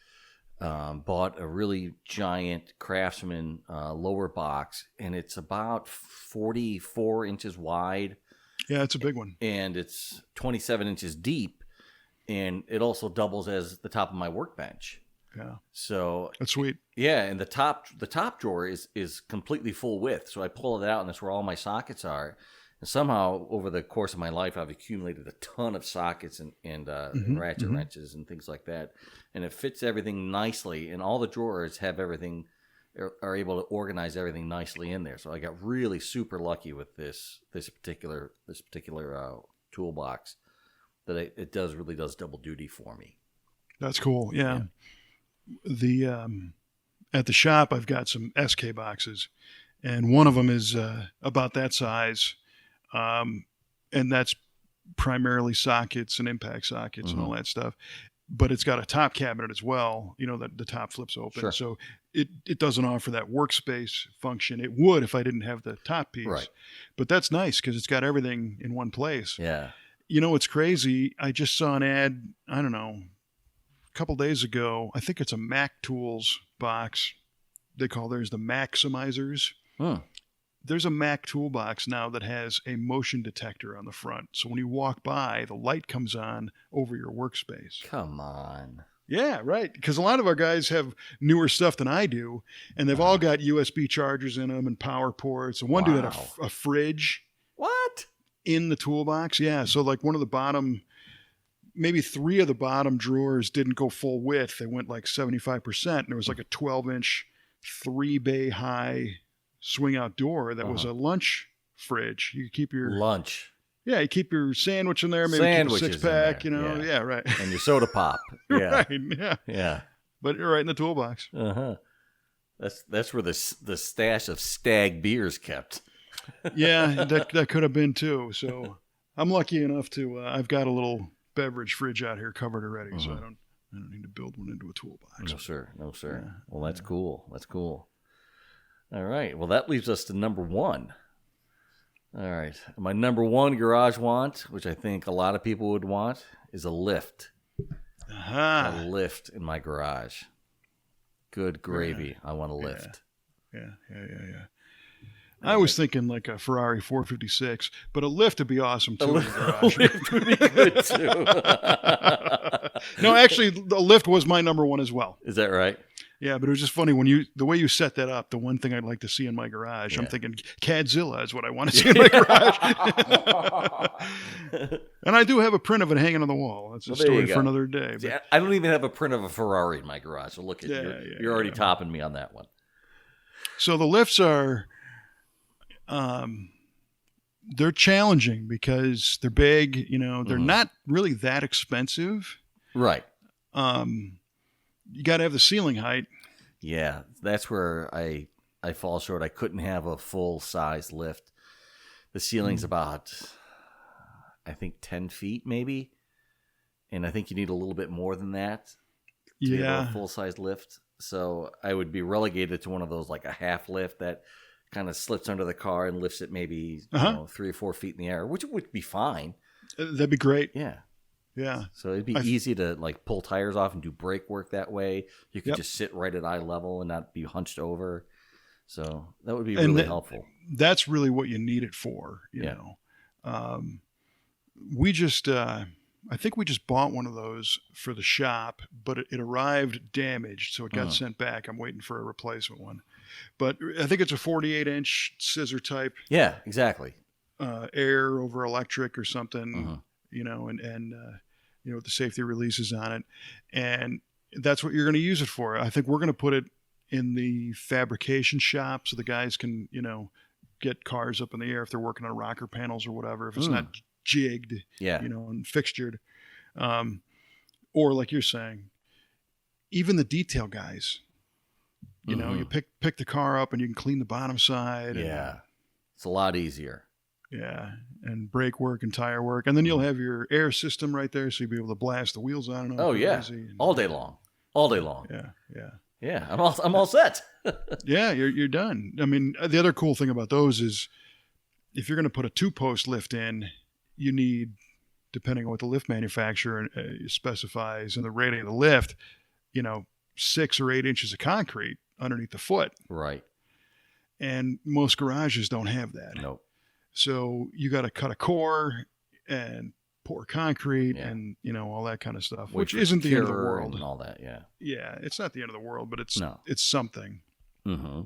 bought a really giant Craftsman lower box, and it's about 44 inches wide. Yeah, it's a big one. And it's 27 inches deep, and it also doubles as the top of my workbench. Yeah. So that's sweet. Yeah, and the top drawer is completely full width. So I pull it out, and that's where all my sockets are. And somehow, over the course of my life, I've accumulated a ton of sockets and ratchet wrenches and things like that. And it fits everything nicely, and all the drawers have everything, are able to organize everything nicely in there. So I got really super lucky with this particular toolbox that it really does double duty for me. That's cool. Yeah. The at the shop I've got some SK boxes, and one of them is about that size, and that's primarily sockets and impact sockets and all that stuff. But it's got a top cabinet as well, that the top flips open. Sure. So it doesn't offer that workspace function. It would if I didn't have the top piece. Right. But that's nice because it's got everything in one place. Yeah. It's crazy. I just saw an ad, I don't know, a couple days ago. I think it's a Mac Tools box. They call theirs the Maximizers. There's a Mac toolbox now that has a motion detector on the front. So when you walk by, the light comes on over your workspace. Come on. Yeah, right. Because a lot of our guys have newer stuff than I do, and they've all got USB chargers in them and power ports. And one dude had a fridge. What? In the toolbox. Yeah. So like one of the bottom, maybe 3 of the bottom drawers didn't go full width. They went like 75%. And there was like a 12-inch, 3-bay high swing out door that was a lunch fridge. You could keep your lunch. Yeah, you keep your sandwich in there, maybe Sandwiches keep a 6-pack, Yeah, right. And your soda pop. Yeah. Right. Yeah. Yeah. But you're right in the toolbox. Uh-huh. That's where the stash of Stag beers kept. Yeah, that could have been too. So I'm lucky enough to I've got a little beverage fridge out here covered already, so I don't need to build one into a toolbox. No sir. Yeah. Well, that's cool. That's cool. All right. Well, that leaves us to number one. All right. My number one garage want, which I think a lot of people would want, is a lift. A lift in my garage. Good gravy. Yeah. I want a lift. Yeah. I was thinking like a Ferrari 456, but a lift would be awesome too. A lift would be good too. No, actually, the lift was my number one as well. Is that right? Yeah, but it was just funny the way you set that up. The one thing I'd like to see in my garage, I'm thinking Cadzilla is what I want to see in my garage. And I do have a print of it hanging on the wall. That's a story for another day. See, I don't even have a print of a Ferrari in my garage. So look at you're already topping me on that one. So the lifts are, they're challenging because they're big. You know, they're not really that expensive. Right. You got to have the ceiling height. Yeah, that's where I fall short. I couldn't have a full size lift. The ceiling's about, I think, 10 feet maybe, and I think you need a little bit more than that to be able to full size lift. So I would be relegated to one of those like a half lift that kind of slips under the car and lifts it maybe 3 or 4 feet in the air, which would be fine. That'd be great. Yeah. Yeah. So it'd be easy to like pull tires off and do brake work that way. You could just sit right at eye level and not be hunched over. So that would be really helpful. That's really what you need it for, you know. We just, I think we just bought one of those for the shop, but it arrived damaged, so it got sent back. I'm waiting for a replacement one. But I think it's a 48-inch scissor type. Yeah, exactly. Air over electric or something, you know, and you know, with the safety releases on it. And that's what you're going to use it for. I think we're going to put it in the fabrication shop so the guys can, you know, get cars up in the air if they're working on rocker panels or whatever, if it's not jigged, you know, and fixtured. Or like you're saying, even the detail guys, you know, you pick the car up and you can clean the bottom side. Yeah. It's a lot easier. Yeah, and brake work and tire work, and then you'll have your air system right there, so you'll be able to blast the wheels on and off. Oh yeah, all day long. Yeah. I'm all set. Yeah, you're done. I mean, the other cool thing about those is if you're going to put a 2-post lift in, you need, depending on what the lift manufacturer specifies and the rating of the lift, you know, 6 or 8 inches of concrete underneath the foot. Right. And most garages don't have that. Nope. So you got to cut a core and pour concrete and, you know, all that kind of stuff, which isn't the end of the world. And all that, yeah. Yeah, it's not the end of the world, but it's something. Mm-hmm.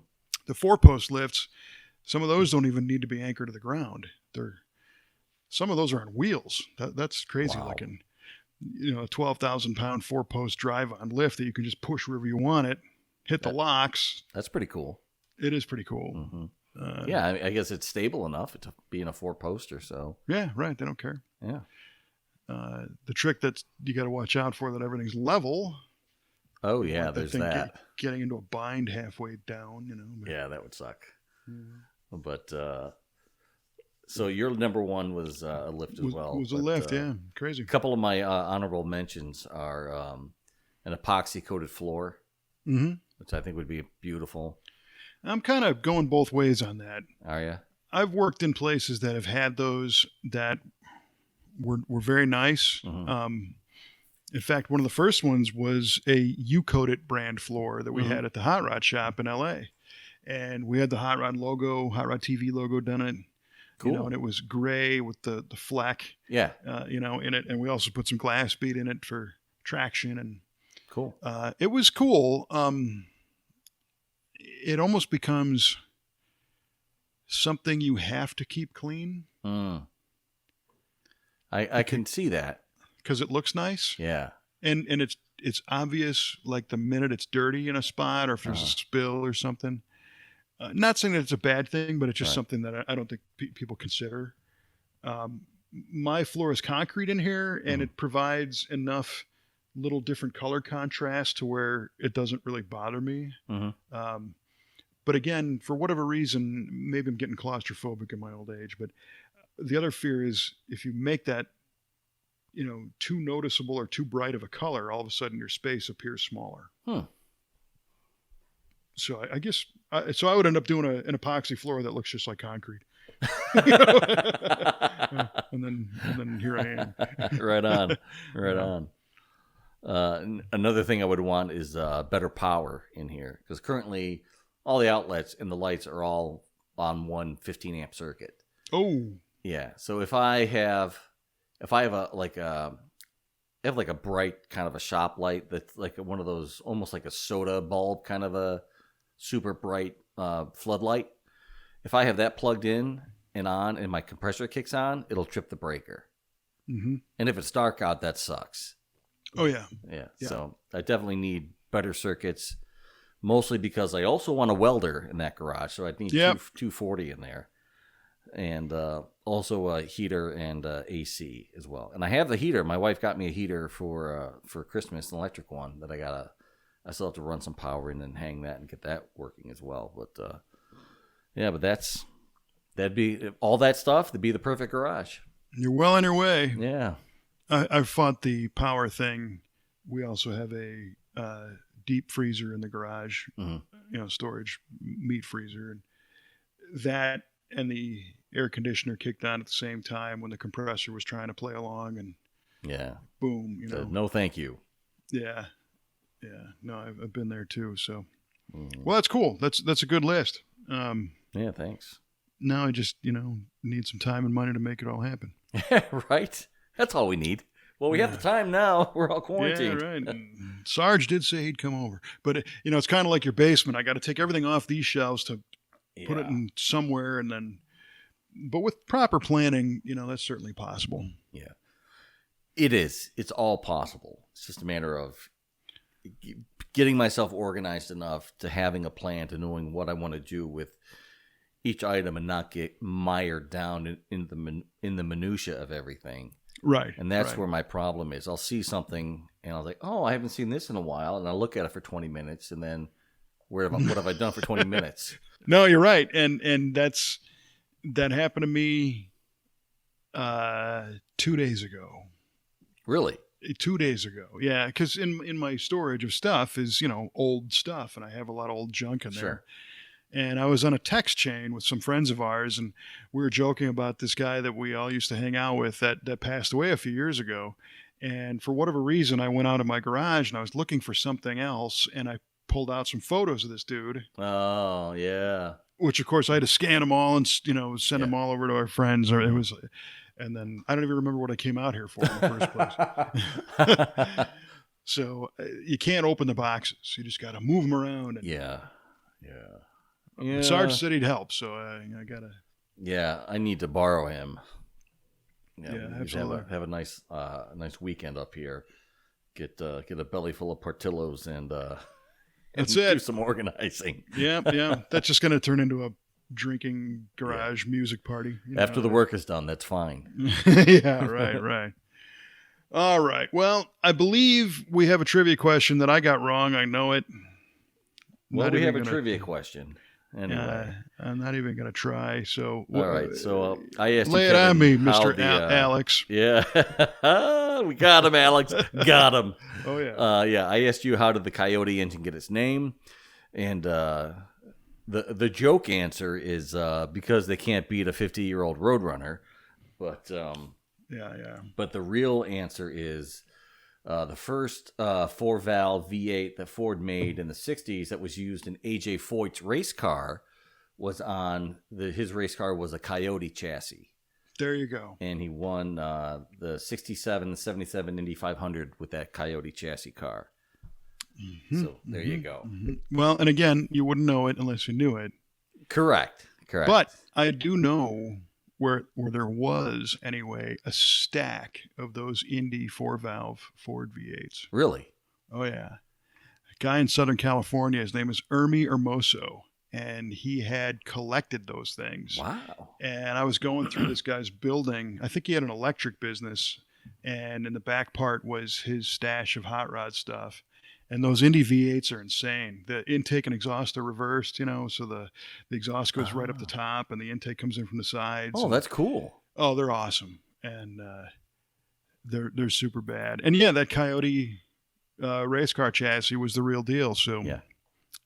The 4-post lifts, some of those don't even need to be anchored to the ground. Some of those are on wheels. That's crazy looking. You know, a 12,000-pound 4-post drive-on lift that you can just push wherever you want it, hit the locks. That's pretty cool. It is pretty cool. Mm-hmm. Yeah, I guess it's stable enough to be in a 4-post or so. Yeah, right. They don't care. Yeah. The trick that you got to watch out for that everything's level. Oh yeah, there's that. Getting into a bind halfway down, you know. Yeah, that would suck. But so your number one was a lift as well. Was a lift, yeah. Crazy. A couple of my honorable mentions are an epoxy coated floor, which I think would be beautiful. I'm kind of going both ways on that. Are you? I've worked in places that have had those that were very nice. In fact, one of the first ones was a U-coated brand floor that we had at the Hot Rod shop in LA. And we had the Hot Rod logo, Hot Rod TV logo done it. Cool. You know, and it was gray with the fleck, you know, in it. And we also put some glass bead in it for traction. And cool. It was cool. It almost becomes something you have to keep clean. I can see that. Because it looks nice. Yeah. And it's obvious, like the minute it's dirty in a spot or if there's a spill or something. Not saying that it's a bad thing, but it's just something that I don't think people consider. My floor is concrete in here, and it provides enough little different color contrast to where it doesn't really bother me. But again, for whatever reason, maybe I'm getting claustrophobic in my old age. But the other fear is if you make that, too noticeable or too bright of a color, all of a sudden your space appears smaller. So I guess so. I would end up doing an epoxy floor that looks just like concrete. and then here I am. Right on. Another thing I would want is better power in here, because currently all the outlets and the lights are all on one 15 amp circuit. Oh, yeah. So if I have a bright kind of a shop light that's like one of those, almost like a soda bulb, kind of a super bright floodlight. If I have that plugged in and on, and my compressor kicks on, it'll trip the breaker. Mm-hmm. And if it's dark out, that sucks. Oh yeah. So I definitely need better circuits, mostly because I also want a welder in that garage. So I'd need 240 in there, and also a heater and AC as well. And I have the heater. My wife got me a heater for Christmas, an electric one that I still have to run some power in and hang that and get that working as well. But but that'd be all that stuff to be the perfect garage. You're well on your way. Yeah. I've fought the power thing. We also have a deep freezer in the garage, storage meat freezer, and that and the air conditioner kicked on at the same time when the compressor was trying to play along, and boom, no, thank you. Yeah. No, I've been there too. So, well, that's cool. That's a good list. Thanks. Now I just need some time and money to make it all happen. Right. That's all we need. Well, we have the time now. We're all quarantined. Yeah, right. And Sarge did say he'd come over, but it's kind of like your basement. I got to take everything off these shelves to put it in somewhere, and then. But with proper planning, that's certainly possible. Yeah, it is. It's all possible. It's just a matter of getting myself organized enough to having a plan, to knowing what I want to do with each item, and not get mired down in the minutia of everything. Right. And that's where my problem is. I'll see something and I'll like, oh, I haven't seen this in a while, and I'll look at it for 20 minutes, and then what have I done for 20 minutes? No, you're right, and that happened to me 2 days ago. Really? 2 days ago, yeah, because in my storage of stuff is old stuff, and I have a lot of old junk in there. Sure. And I was on a text chain with some friends of ours, and we were joking about this guy that we all used to hang out with that passed away a few years ago. And for whatever reason, I went out of my garage and I was looking for something else, and I pulled out some photos of this dude. Oh, yeah. Which, of course, I had to scan them all and send them all over to our friends. Or and then I don't even remember what I came out here for in the first place. So you can't open the boxes; you just got to move them around. And, Yeah. Sarge said he'd help, so I gotta. Yeah, I need to borrow him. Yeah, absolutely. Have a nice weekend up here. Get a belly full of Portillos and that's do it. some organizing. Yeah. That's just gonna turn into a drinking garage music party. After the work is done, that's fine. Yeah, right. All right. Well, I believe we have a trivia question that I got wrong. I know it. Well, we have a trivia question. Anyway, I'm not even going to try. So, all right. So I asked lay you, it Kevin, on me, Mr. Alex. Alex. Yeah, we got him, Alex. Got him. Oh yeah. I asked you, how did the Coyote engine get its name? And the joke answer is because they can't beat a 50-year-old Roadrunner. But But the real answer is the first 4-valve V8 that Ford made in the 60s that was used in A.J. Foyt's race car was his race car was a Coyote chassis. There you go. And he won the 67 77 Indy 500 with that Coyote chassis car. Mm-hmm. So there you go. Mm-hmm. Well, and again, you wouldn't know it unless you knew it. Correct. But I do know where there was, anyway, a stack of those Indy 4-valve Ford V8s. Really? Oh, yeah. A guy in Southern California, his name is Ermi Hermoso, and he had collected those things. Wow. And I was going through this guy's building. I think he had an electric business, and in the back part was his stash of hot rod stuff. And those Indy V8s are insane. The intake and exhaust are reversed, so the exhaust goes right up the top, and the intake comes in from the sides. Oh, that's cool. Oh, they're awesome, and they're super bad. And yeah, that Coyote race car chassis was the real deal. So yeah,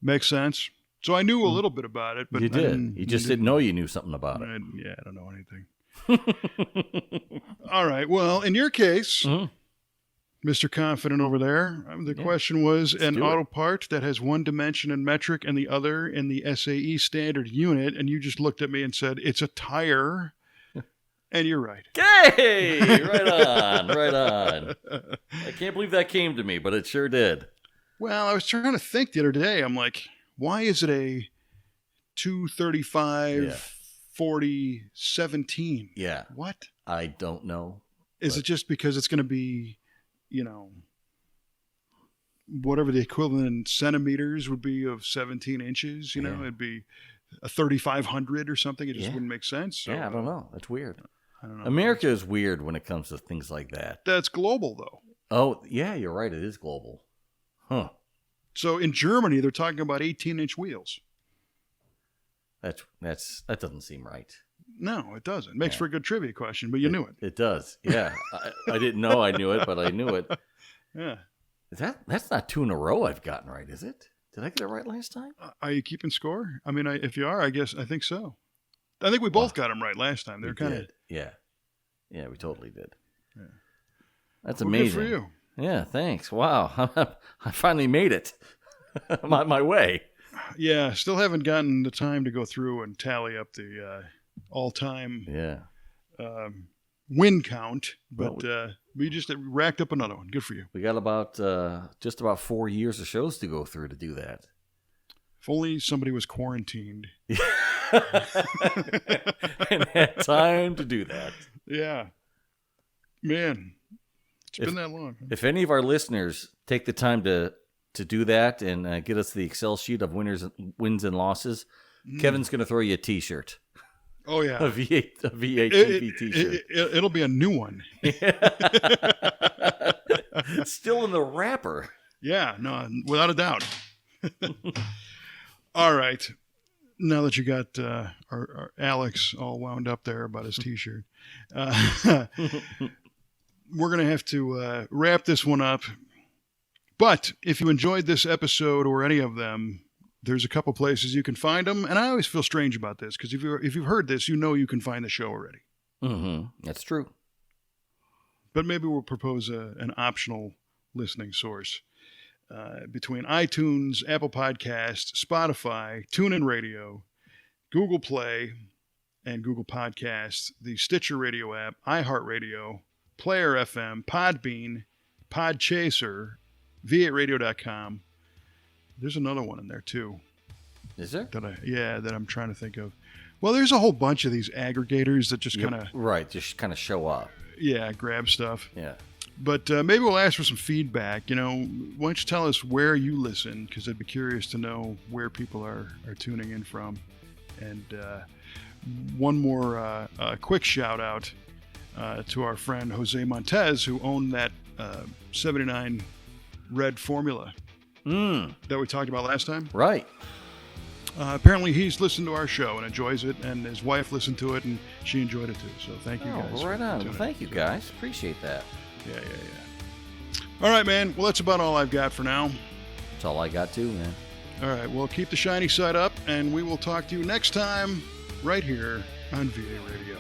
makes sense. So I knew a little bit about it, but you did. You just didn't know you knew something about it. I don't know anything. All right. Well, in your case. Mm-hmm. Mr. Confident over there. The question was an auto part that has one dimension in metric and the other in the SAE standard unit. And you just looked at me and said, it's a tire. And you're right. Hey, right on, right on. I can't believe that came to me, but it sure did. Well, I was trying to think the other day. I'm like, why is it a 235 40 17? Yeah. What? I don't know. Is it just because it's going to be, whatever the equivalent in centimeters would be of 17 inches, it'd be a 3,500 or something. It just wouldn't make sense. So, I don't know. That's weird. I don't know. America is weird when it comes to things like that. That's global, though. Oh, yeah, you're right. It is global. Huh. So in Germany, they're talking about 18-inch wheels. That doesn't seem right. No, it doesn't. Makes for a good trivia question, but you knew it. It does. Yeah. I didn't know I knew it, but I knew it. Yeah. That's not 2 in a row I've gotten right, is it? Did I get it right last time? Are you keeping score? I mean, if you are, I think so. I think we both got them right last time. They're kind of... Yeah. Yeah, we totally did. Yeah. That's Good amazing. for you. Yeah, thanks. Wow. I finally made it. I'm on my way. Yeah, still haven't gotten the time to go through and tally up the all-time win count, but we just racked up another one. Good for you. We got about just about 4 years of shows to go through to do that. If only somebody was quarantined and had time to do that. Yeah, man, it's been that long. If any of our listeners take the time to do that and get us the Excel sheet of wins and losses, Kevin's going to throw you a T-shirt. Oh yeah, a V8 TV T-shirt. It'll be a new one. Still in the wrapper. Yeah, no, without a doubt. All right. Now that you got our Alex all wound up there about his T-shirt, we're going to have to wrap this one up. But if you enjoyed this episode or any of them, there's a couple places you can find them. And I always feel strange about this because if you've heard this, you can find the show already. Mm-hmm. That's true. But maybe we'll propose an optional listening source. Between iTunes, Apple Podcasts, Spotify, TuneIn Radio, Google Play, and Google Podcasts, the Stitcher Radio app, iHeartRadio, Player FM, Podbean, Podchaser, V8Radio.com. There's another one in there too. Is there? That I'm trying to think of. Well, there's a whole bunch of these aggregators that just kind of... Right, just kind of show up. Yeah, grab stuff. Yeah. But maybe we'll ask for some feedback. Why don't you tell us where you listen? Because I'd be curious to know where people are tuning in from. And one more quick shout out to our friend Jose Montez, who owned that 79 red Formula that we talked about last time. Right. Apparently he's listened to our show and enjoys it, and his wife listened to it and she enjoyed it too. So thank you guys. Well, right on. Well, thank you guys. Appreciate that. Yeah. All right, man. Well, that's about all I've got for now. That's all I got too, man. All right. Well, keep the shiny side up, and we will talk to you next time right here on VA Radio.